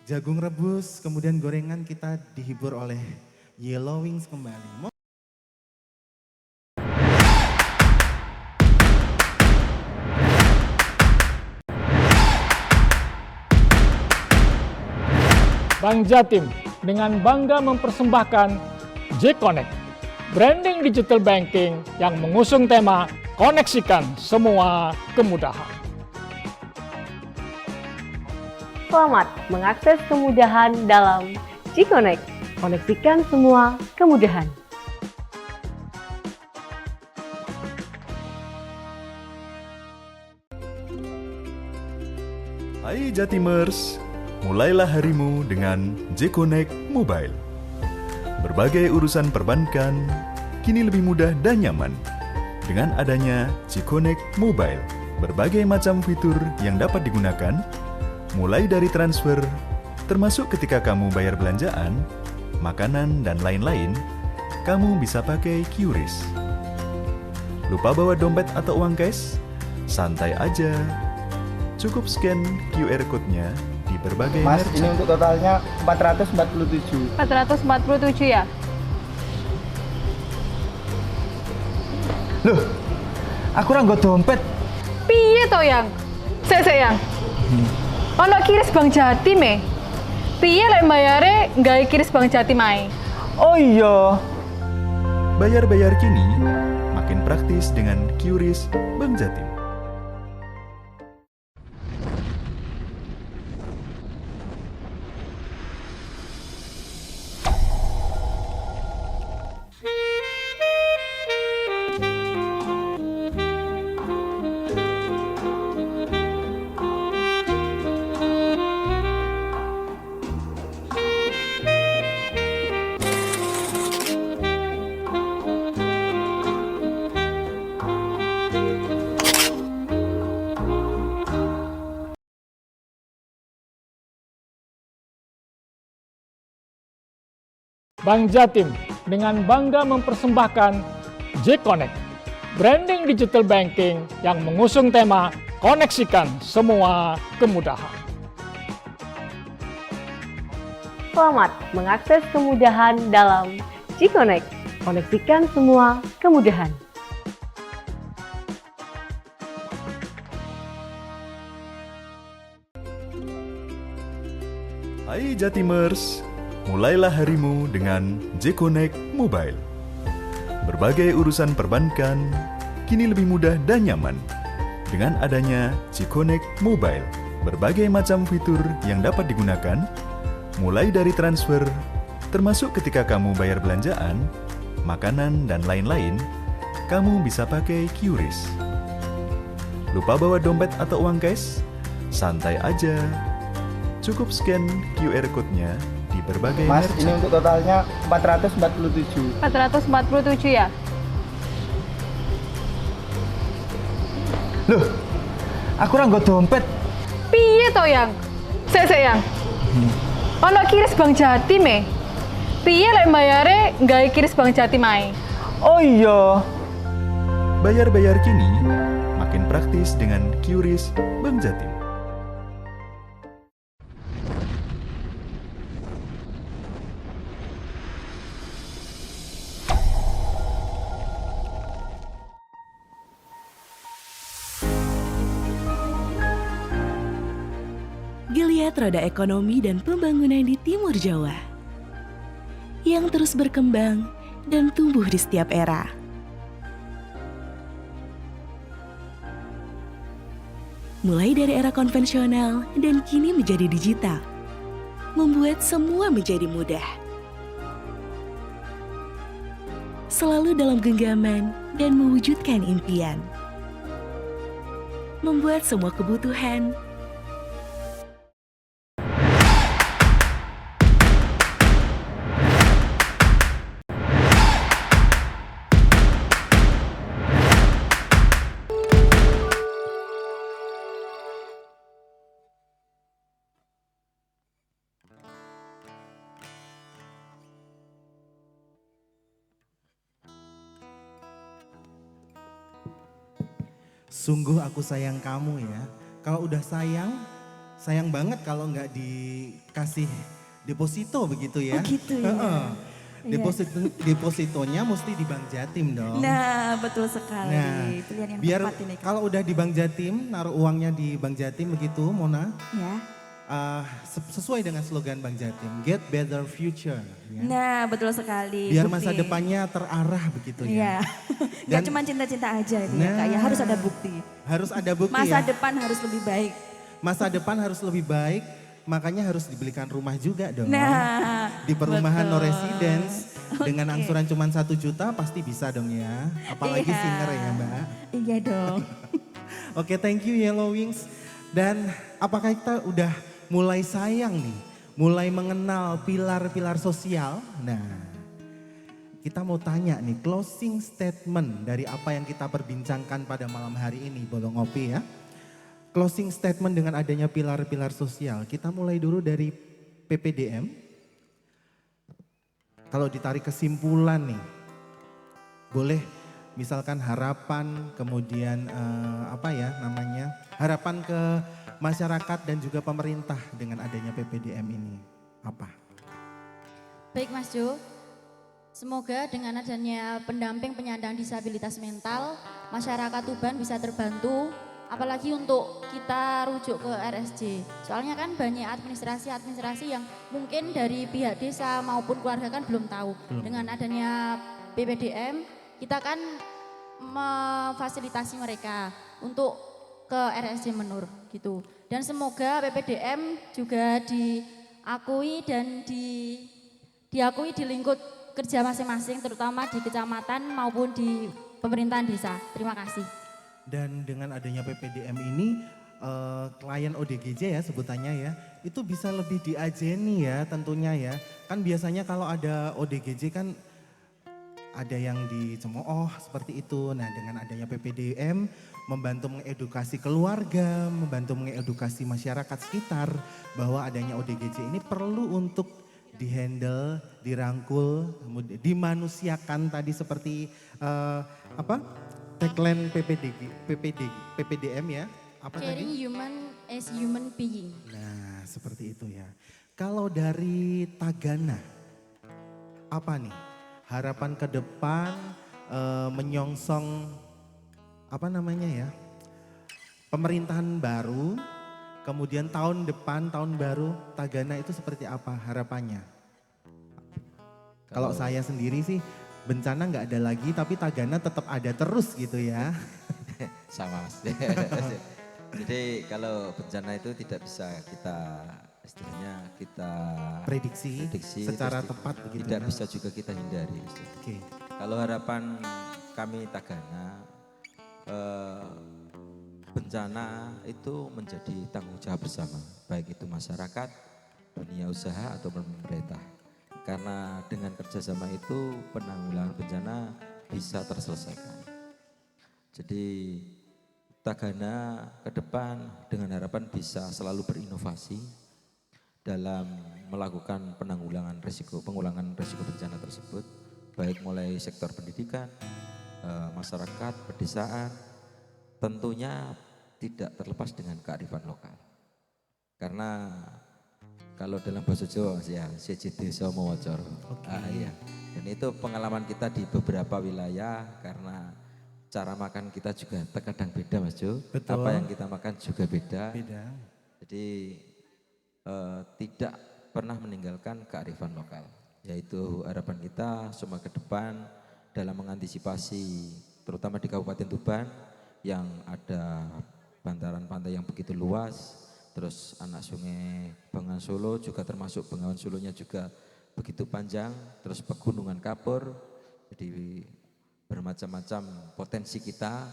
jagung rebus kemudian gorengan kita dihibur oleh Yellow Wings kembali. Bank Jatim dengan bangga mempersembahkan J-Connect, branding digital banking yang mengusung tema koneksikan semua kemudahan. Selamat mengakses kemudahan dalam J-Connect, koneksikan semua kemudahan. Hai Jatimers, mulailah harimu dengan J-Connect Mobile. Berbagai urusan perbankan kini lebih mudah dan nyaman. Dengan adanya J-Connect Mobile, berbagai macam fitur yang dapat digunakan, mulai dari transfer, termasuk ketika kamu bayar belanjaan, makanan, dan lain-lain, kamu bisa pakai QRIS. Lupa bawa dompet atau uang cash? Santai aja. Cukup scan QR code-nya di berbagai Mas, merchant. ini untuk totalnya 447. 447 ya? Loh, aku ora nggo dompet. Piye to yang? Sik yang. Ono kiris Bank Jatim e. Piye lek bayare nggawe kiris Bank Jatim ae? Oh iya. Bayar-bayar kini makin praktis dengan QRIS Bank Jatim. Bank Jatim dengan bangga mempersembahkan J-Connect, branding digital banking yang mengusung tema koneksikan semua kemudahan. Selamat mengakses kemudahan dalam J-Connect, koneksikan semua kemudahan. Hai Jatimers, mulailah harimu dengan J-Connect Mobile. Berbagai urusan perbankan kini lebih mudah dan nyaman. Dengan adanya J-Connect Mobile, berbagai macam fitur yang dapat digunakan, mulai dari transfer, termasuk ketika kamu bayar belanjaan, makanan, dan lain-lain, kamu bisa pakai QRIS. Lupa bawa dompet atau uang cash? Santai aja. Cukup scan QR code-nya di berbagai Mas, merchant. ini untuk totalnya 447. 447 ya? Loh, aku ora nggo dompet. Piye to yang? Sik yang. Ono kiris Bank Jatim e. Piye lek bayare nggawe kiris Bank Jatim ae? Oh iya. Bayar-bayar kini makin praktis dengan QRIS Bank Jatim. Geliat roda ekonomi dan pembangunan di Timur Jawa yang terus berkembang dan tumbuh di setiap era. Mulai dari era konvensional dan kini menjadi digital, membuat semua menjadi mudah. Selalu dalam genggaman dan mewujudkan impian. Membuat semua kebutuhan Sungguh aku sayang kamu ya. Kalau udah sayang, sayang banget kalau nggak dikasih deposito begitu ya. Oh gitu ya. Depositonya mesti di Bank Jatim dong. Nah, betul sekali. Nah, Pilihan yang biar tepat ini. kalau udah di Bank Jatim, naruh uangnya di Bank Jatim begitu, Mona. Ya. Sesuai dengan slogan Bank Jatim, Get Better Future. Ya. Nah, betul sekali. Biar Bukti. masa depannya terarah begitu ya. Iya. Gak Dan- cuma cinta-cinta aja itu ya Kak, ya Nah, harus ada bukti. Harus ada bukti Masa ya. depan harus lebih baik. Masa depan harus lebih baik, makanya harus dibelikan rumah juga dong. Nah, Di perumahan no betul. residence dengan Oke. angsuran cuma 1 juta pasti bisa dong ya. Apalagi Iya. singer ya Mbak. Iya dong. Oke, thank you Yellow Wings. Dan apakah kita udah mulai sayang nih, mulai mengenal pilar-pilar sosial? Nah, kita mau tanya nih closing statement dari apa yang kita perbincangkan pada malam hari ini, Bolong Ngopi ya. Closing statement dengan adanya pilar-pilar sosial. Kita mulai dulu dari PPDM. Kalau ditarik kesimpulan nih, boleh misalkan harapan, kemudian harapan ke masyarakat dan juga pemerintah dengan adanya PPDM ini apa? Baik Mas Jo, semoga dengan adanya pendamping penyandang disabilitas mental, masyarakat Tuban bisa terbantu, apalagi untuk kita rujuk ke RSJ. Soalnya kan banyak administrasi yang mungkin dari pihak desa maupun keluarga kan belum tahu. Dengan adanya PPDM, kita kan memfasilitasi mereka untuk ke RSJ Menur gitu. Dan semoga PPDM juga diakui dan diakui di lingkup kerja masing-masing, terutama di kecamatan maupun di pemerintahan desa. Terima kasih. Dan dengan adanya PPDM ini, klien ODGJ ya sebutannya ya, itu bisa lebih diajeni ya tentunya ya. Kan biasanya kalau ada ODGJ kan ada yang dicemooh seperti itu. Nah dengan adanya PPDM membantu mengedukasi keluarga, membantu mengedukasi masyarakat sekitar bahwa adanya ODGJ ini perlu untuk dihandle, dirangkul, dimanusiakan tadi seperti tagline PPDM ya. Apa Caring tadi? human as human being. Nah seperti itu ya. Kalau dari Tagana, apa nih harapan ke depan menyongsong pemerintahan baru kemudian tahun depan, tahun baru Tagana itu seperti apa harapannya? Kalau saya sendiri sih bencana nggak ada lagi tapi Tagana tetap ada terus gitu ya. Sama Mas. Jadi kalau bencana itu tidak bisa kita istilahnya kita Prediksi secara terus tepat begitu tidak ya? bisa juga kita hindari. Oke. Kalau harapan kami Tagana bencana itu menjadi tanggung jawab bersama, baik itu masyarakat, dunia usaha atau pemerintah. Karena dengan kerjasama itu penanggulangan bencana bisa terselesaikan. Jadi Tagana ke depan dengan harapan bisa selalu berinovasi dalam melakukan penanggulangan pengulangan risiko bencana tersebut, baik mulai sektor pendidikan, masyarakat, pedesaan, tentunya tidak terlepas dengan kearifan lokal. Karena kalau dalam bahasa Jawa ya siji desa mawacara. Iya. Dan itu pengalaman kita di beberapa wilayah karena cara makan kita juga terkadang beda Mas Jo. Betul. Apa yang kita makan juga beda. Beda. Jadi tidak pernah meninggalkan kearifan lokal. Yaitu harapan kita semua ke depan dalam mengantisipasi terutama di Kabupaten Tuban yang ada bantaran pantai yang begitu luas, terus anak sungai Bengawan Solo juga termasuk Bengawan Solonya juga begitu panjang, terus pegunungan Kapur, jadi bermacam-macam potensi kita.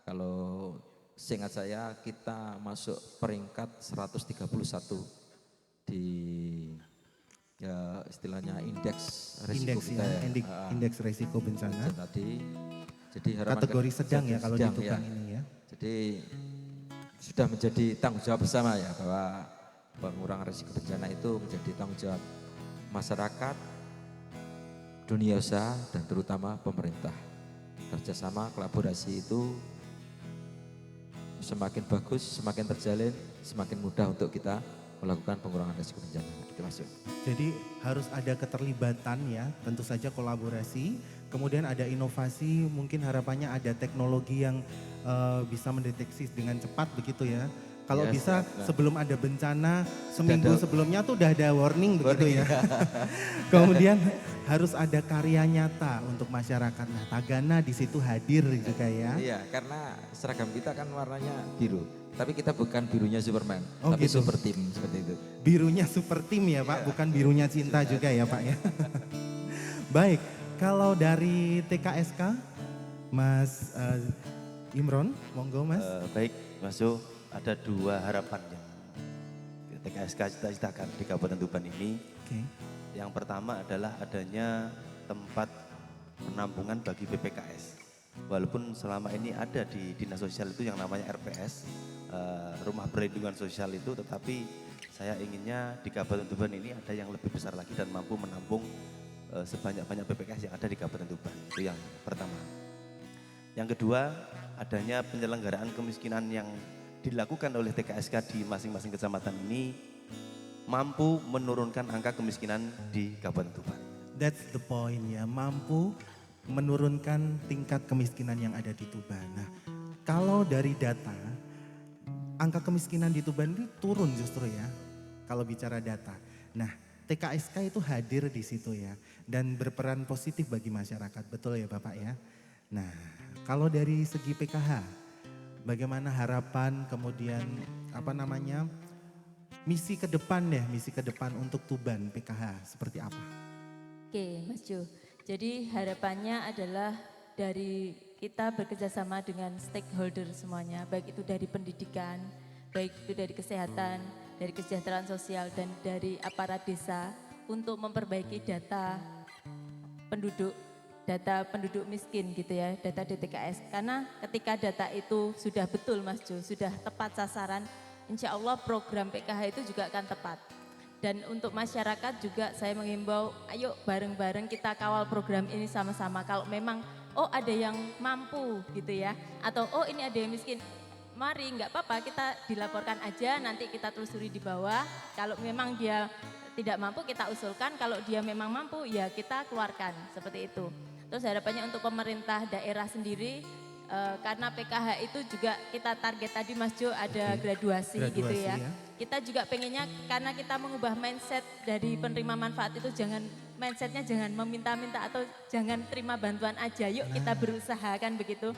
Kalau seingat saya kita masuk peringkat 131 di ya istilahnya indeks risiko kita ya. Indeks risiko bencana. Tadi jadi harapan kategori sedang ya kalau di sedang, Tuban ini ya. Jadi sudah menjadi tanggung jawab bersama ya bahwa pengurangan risiko bencana itu menjadi tanggung jawab masyarakat, dunia usaha dan terutama pemerintah. Kerjasama, kolaborasi itu semakin bagus, semakin terjalin, semakin mudah untuk kita melakukan pengurangan risiko bencana. Itu masuk. Jadi harus ada keterlibatan ya, tentu saja kolaborasi, kemudian ada inovasi, mungkin harapannya ada teknologi yang bisa mendeteksi dengan cepat begitu ya. Kalau Ya, bisa siap, nah. sebelum ada bencana, seminggu ada- sebelumnya tuh udah ada warning begitu ya. Kemudian harus ada karya nyata untuk masyarakat. Nah, Tagana di situ hadir juga ya. Iya, karena seragam kita kan warnanya biru. Tapi kita bukan birunya Superman, Oh, tapi gitu. super team seperti itu. Birunya super tim ya Pak, bukan birunya cinta juga ya Pak ya. Baik, kalau dari TKSK, Mas Imron, monggo Mas. Baik Mas Jo, ada dua harapan yang TKSK cita-citakan di Kabupaten Tuban ini. Oke. Yang pertama adalah adanya tempat penampungan bagi PPKS. Walaupun selama ini ada di Dinas Sosial itu yang namanya RPS, Rumah Perlindungan Sosial itu, tetapi saya inginnya di Kabupaten Tuban ini ada yang lebih besar lagi dan mampu menampung sebanyak-banyak PPKS yang ada di Kabupaten Tuban. Itu yang pertama. Yang kedua, adanya penyelenggaraan kemiskinan yang dilakukan oleh TKSK di masing-masing kecamatan ini mampu menurunkan angka kemiskinan di Kabupaten Tuban. That's the point ya, mampu menurunkan tingkat kemiskinan yang ada di Tuban. Nah, kalau dari data, angka kemiskinan di Tuban ini turun justru ya, kalau bicara data. Nah, TKSK itu hadir di situ ya, dan berperan positif bagi masyarakat, betul ya Bapak ya. Nah, kalau dari segi PKH, bagaimana harapan kemudian misi ke depan ya, misi ke depan untuk Tuban PKH seperti apa? Oke Mas Jo, jadi harapannya adalah dari kita bekerjasama dengan stakeholder semuanya, baik itu dari pendidikan, baik itu dari kesehatan, dari kesejahteraan sosial dan dari aparat desa untuk memperbaiki data penduduk miskin gitu ya, data DTKS. Karena ketika data itu sudah betul Mas Jo, sudah tepat sasaran, insya Allah program PKH itu juga akan tepat. Dan untuk masyarakat juga saya mengimbau, ayo bareng-bareng kita kawal program ini sama-sama. Kalau memang ada yang mampu gitu ya, atau ini ada yang miskin, mari nggak apa-apa kita dilaporkan aja, nanti kita telusuri di bawah. Kalau memang dia tidak mampu kita usulkan, kalau dia memang mampu ya kita keluarkan seperti itu. Terus harapannya untuk pemerintah daerah sendiri karena PKH itu juga kita target tadi Mas Jo ada graduasi gitu Graduasi ya. ya. Kita juga pengennya karena kita mengubah mindset dari penerima manfaat itu mindsetnya jangan meminta-minta atau jangan terima bantuan aja. Yuk kita berusaha kan begitu.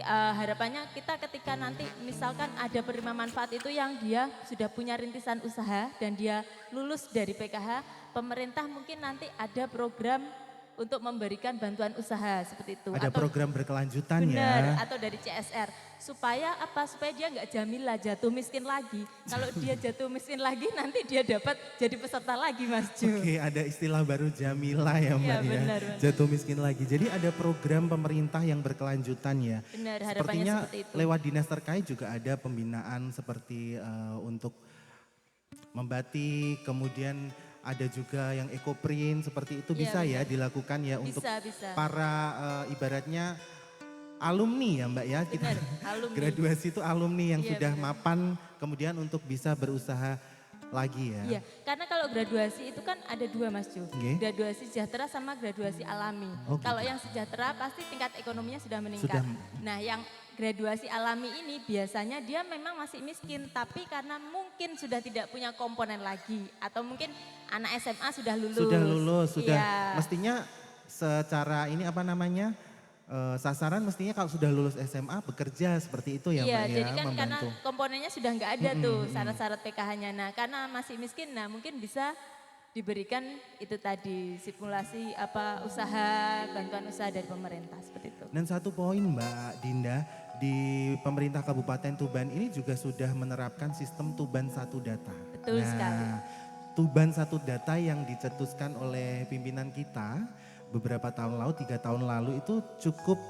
Harapannya kita ketika nanti misalkan ada penerima manfaat itu yang dia sudah punya rintisan usaha dan dia lulus dari PKH, pemerintah mungkin nanti ada program untuk memberikan bantuan usaha seperti itu. Ada program berkelanjutan benar, ya. atau dari CSR. Supaya apa? Supaya dia nggak jamilah jatuh miskin lagi. Kalau dia jatuh miskin lagi nanti dia dapat jadi peserta lagi Mas Jo. Oke, ada istilah baru Jamilah ya Mbak Iya, ya. benar. Jatuh miskin lagi. Jadi ada program pemerintah yang berkelanjutan ya. Benar, harapannya Sepertinya seperti itu. lewat dinas terkait juga ada pembinaan seperti untuk membatik, kemudian ada juga yang ekoprint seperti itu Iya, bisa ya benar. dilakukan ya untuk Bisa. para ibaratnya alumni ya Mbak ya. Kita Benar, alumni. graduasi itu alumni yang Iya, sudah benar. mapan kemudian untuk bisa berusaha lagi ya. Iya, karena kalau graduasi itu kan ada dua Mas Jo. Oke. Graduasi sejahtera sama graduasi alami. Oh, gitu. Kalau yang sejahtera pasti tingkat ekonominya sudah meningkat. Nah yang graduasi alami ini biasanya dia memang masih miskin. Tapi karena mungkin sudah tidak punya komponen lagi. Atau mungkin anak SMA sudah lulus. Sudah lulus, sudah Iya. mestinya secara ini apa namanya sasaran mestinya kalau sudah lulus SMA bekerja seperti itu ya Iya, Mbak ya, jadi kan karena membantu. komponennya sudah nggak ada tuh syarat-syarat PKH-nya. Nah, karena masih miskin, nah mungkin bisa diberikan itu tadi simulasi apa usaha, bantuan usaha dari pemerintah seperti itu. Dan satu poin Mbak Dinda, di pemerintah Kabupaten Tuban ini juga sudah menerapkan sistem Tuban Satu Data. Betul sekali. Tuban Satu Data yang dicetuskan oleh pimpinan kita beberapa tahun lalu, 3 tahun lalu itu cukup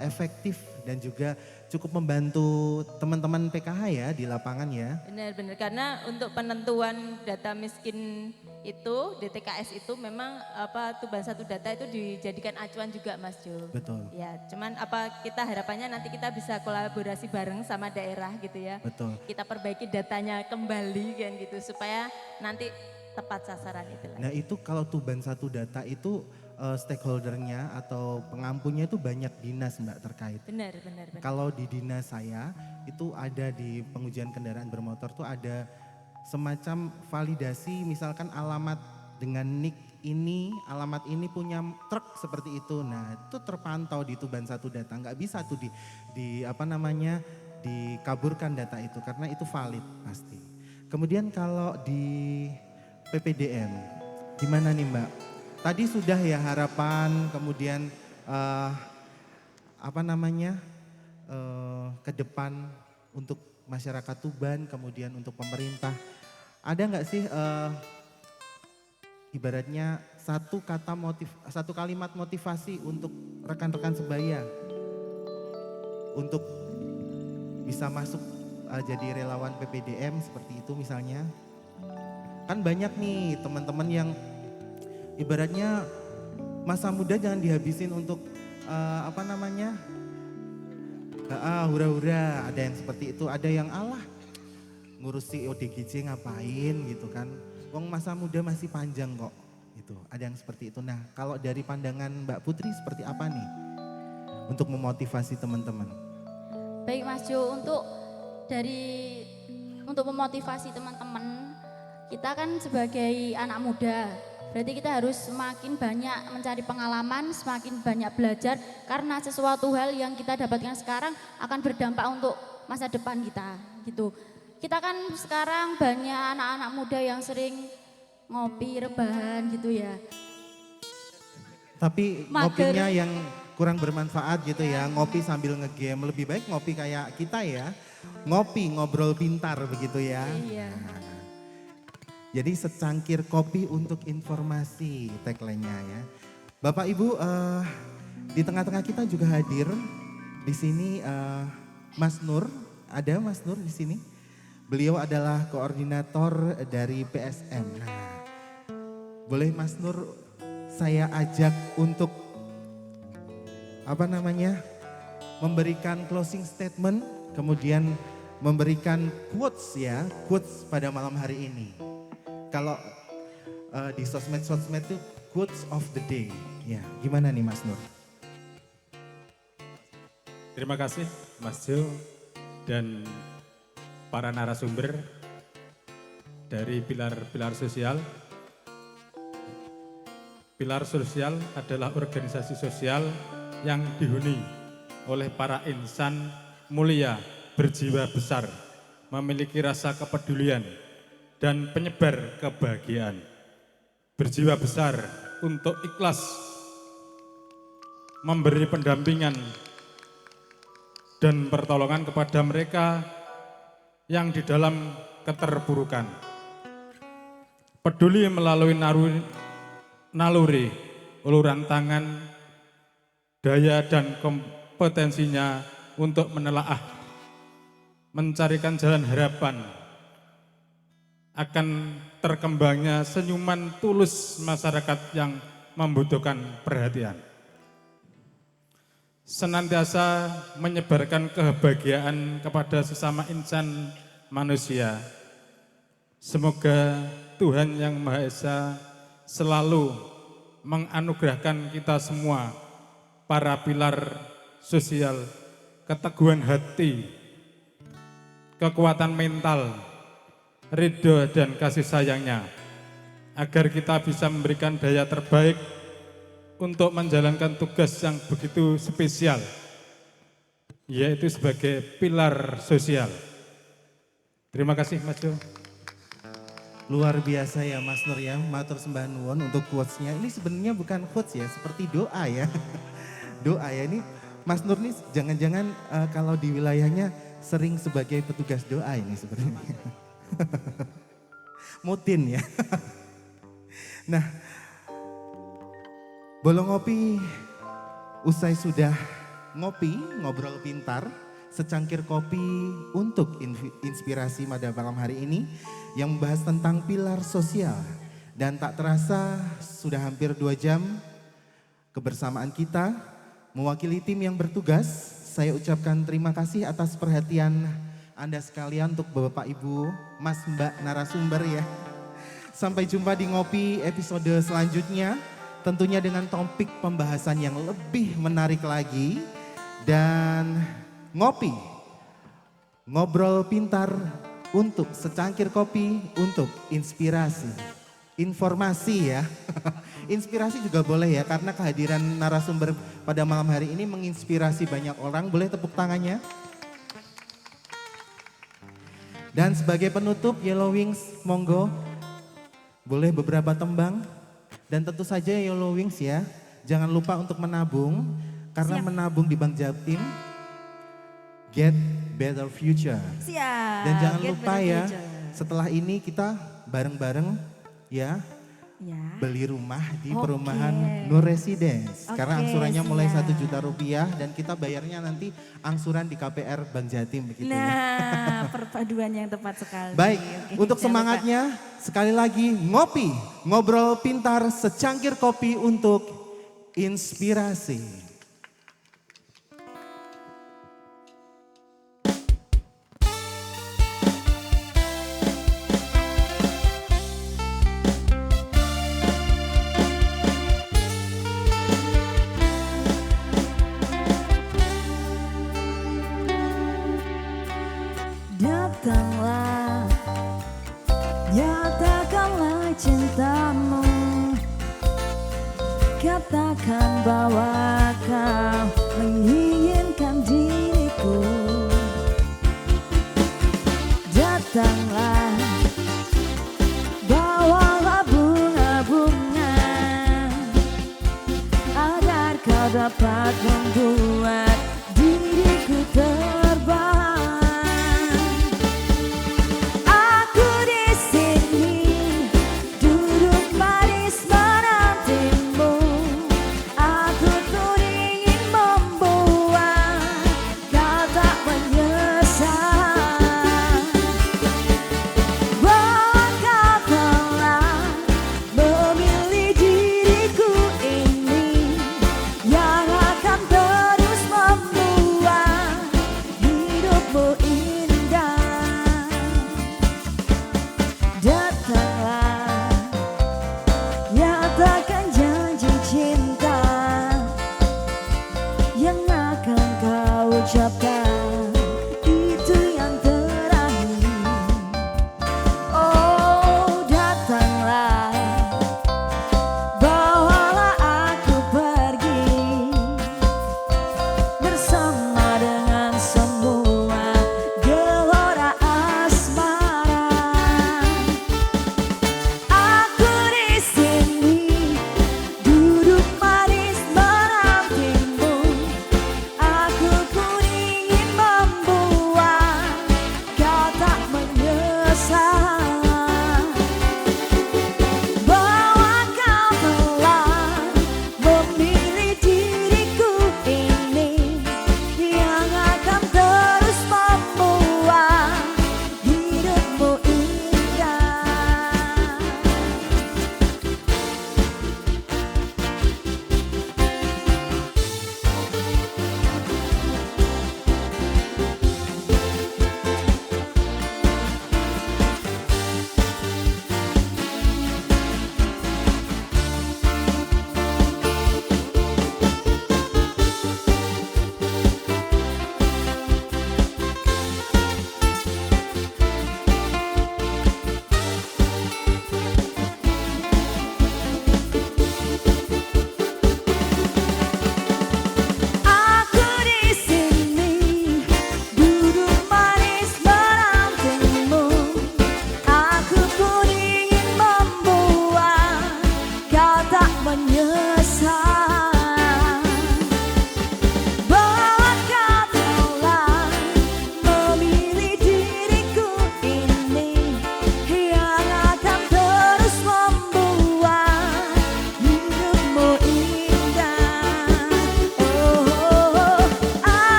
efektif dan juga cukup membantu teman-teman PKH ya di lapangan ya. Benar-benar karena untuk penentuan data miskin itu DTKS itu memang apa Tuban Satu Data itu dijadikan acuan juga Mas Jo. Betul. Ya, cuman apa kita harapannya nanti kita bisa kolaborasi bareng sama daerah gitu ya. Betul. Kita perbaiki datanya kembali kan gitu supaya nanti tepat sasaran itu. Nah itu kalau Tuban Satu Data itu stakeholdernya atau pengampunya itu banyak dinas Mbak terkait. Benar. Kalau di dinas saya itu ada di pengujian kendaraan bermotor tuh ada semacam validasi misalkan alamat dengan nik ini, alamat ini punya truk seperti itu. Nah itu terpantau di Tuban Satu Data, nggak bisa tuh di apa namanya dikaburkan data itu karena itu valid pasti. Kemudian kalau di PPDM gimana nih Mbak? Tadi sudah ya harapan, kemudian apa namanya ke depan untuk masyarakat Tuban, kemudian untuk pemerintah. Ada nggak sih ibaratnya satu kalimat motivasi untuk rekan-rekan sebaya untuk bisa masuk jadi relawan PPDM seperti itu misalnya? Kan banyak nih teman-teman yang ibaratnya masa muda jangan dihabisin untuk apa namanya hura-hura, ada yang seperti itu, ada yang alah ngurusi ODGJ ngapain gitu kan, wong masa muda masih panjang kok gitu, ada yang seperti itu. Nah kalau dari pandangan Mbak Putri seperti apa nih untuk memotivasi teman-teman? Baik Mas Jo, untuk memotivasi teman-teman, kita kan sebagai anak muda, berarti kita harus semakin banyak mencari pengalaman, semakin banyak belajar, karena sesuatu hal yang kita dapatkan sekarang akan berdampak untuk masa depan kita gitu. Kita kan sekarang banyak anak-anak muda yang sering ngopi, rebahan gitu ya. Tapi Mager. ngopinya yang kurang bermanfaat gitu ya, ngopi sambil ngegame, lebih baik ngopi kayak kita ya, ngopi ngobrol pintar begitu ya. Iya. Jadi secangkir kopi untuk informasi tagline-nya ya. Bapak Ibu di tengah-tengah kita juga hadir di sini Mas Nur, ada Mas Nur di sini. Beliau adalah koordinator dari PSM. Nah, boleh Mas Nur saya ajak untuk apa namanya memberikan closing statement, kemudian memberikan quotes ya, quotes pada malam hari ini. Kalau di sosmed itu quotes of the day. Ya, gimana nih Mas Nur? Terima kasih Mas Jo dan para narasumber dari pilar-pilar sosial. Pilar sosial adalah organisasi sosial yang dihuni oleh para insan mulia, berjiwa besar, memiliki rasa kepedulian dan penyebar kebahagiaan. Berjiwa besar untuk ikhlas memberi pendampingan dan pertolongan kepada mereka yang di dalam keterpurukan. Peduli melalui naluri, uluran tangan, daya dan kompetensinya untuk menelaah, mencarikan jalan harapan akan terkembangnya senyuman tulus masyarakat yang membutuhkan perhatian. Senantiasa menyebarkan kebahagiaan kepada sesama insan manusia. Semoga Tuhan Yang Maha Esa selalu menganugerahkan kita semua, para pilar sosial, keteguhan hati, kekuatan mental, ridho dan kasih sayangnya, agar kita bisa memberikan daya terbaik untuk menjalankan tugas yang begitu spesial, yaitu sebagai pilar sosial. Terima kasih Mas Jo. Luar biasa ya Mas Nur ya, matur sembah nuwun untuk quotes-nya. Ini sebenarnya bukan quotes ya, seperti doa ya. Doa ya, ini Mas Nur nih jangan-jangan kalau di wilayahnya sering sebagai petugas doa ini sebenarnya. Mutin ya. Nah, Bolong Ngopi usai sudah ngopi, ngobrol pintar, secangkir kopi untuk inspirasi pada malam hari ini yang membahas tentang pilar sosial. Dan tak terasa sudah hampir 2 jam kebersamaan kita. Mewakili tim yang bertugas, saya ucapkan terima kasih atas perhatian Anda sekalian untuk Bapak Ibu, Mas Mbak narasumber ya. Sampai jumpa di Ngopi episode selanjutnya. Tentunya dengan topik pembahasan yang lebih menarik lagi. Dan ngopi, ngobrol pintar untuk secangkir kopi, untuk inspirasi. Informasi ya, inspirasi juga boleh ya, karena kehadiran narasumber pada malam hari ini menginspirasi banyak orang. Boleh tepuk tangannya. Dan sebagai penutup Yellow Wings, monggo boleh beberapa tembang. Dan tentu saja Yellow Wings ya, jangan lupa untuk menabung. Karena menabung di Bank Jatim, get better future. Siap. Dan jangan Get lupa better ya, future. setelah ini kita bareng-bareng ya, beli rumah di perumahan Nur Residence. Karena angsurannya mulai 1 juta rupiah dan kita bayarnya nanti angsuran di KPR Bank Jatim begitu ya. Nah, perpaduan yang tepat sekali. Baik, Oke, untuk jangan lupa. semangatnya sekali lagi ngopi, ngobrol pintar, secangkir kopi untuk inspirasi. Datanglah, nyatakanlah cintamu. Katakan bahwa kau menginginkan diriku. Datanglah, bawalah bunga-bunga agar kau dapat membuat diriku terbang. Aku di sini duduk manis menantimu. Aku tuh ucapkan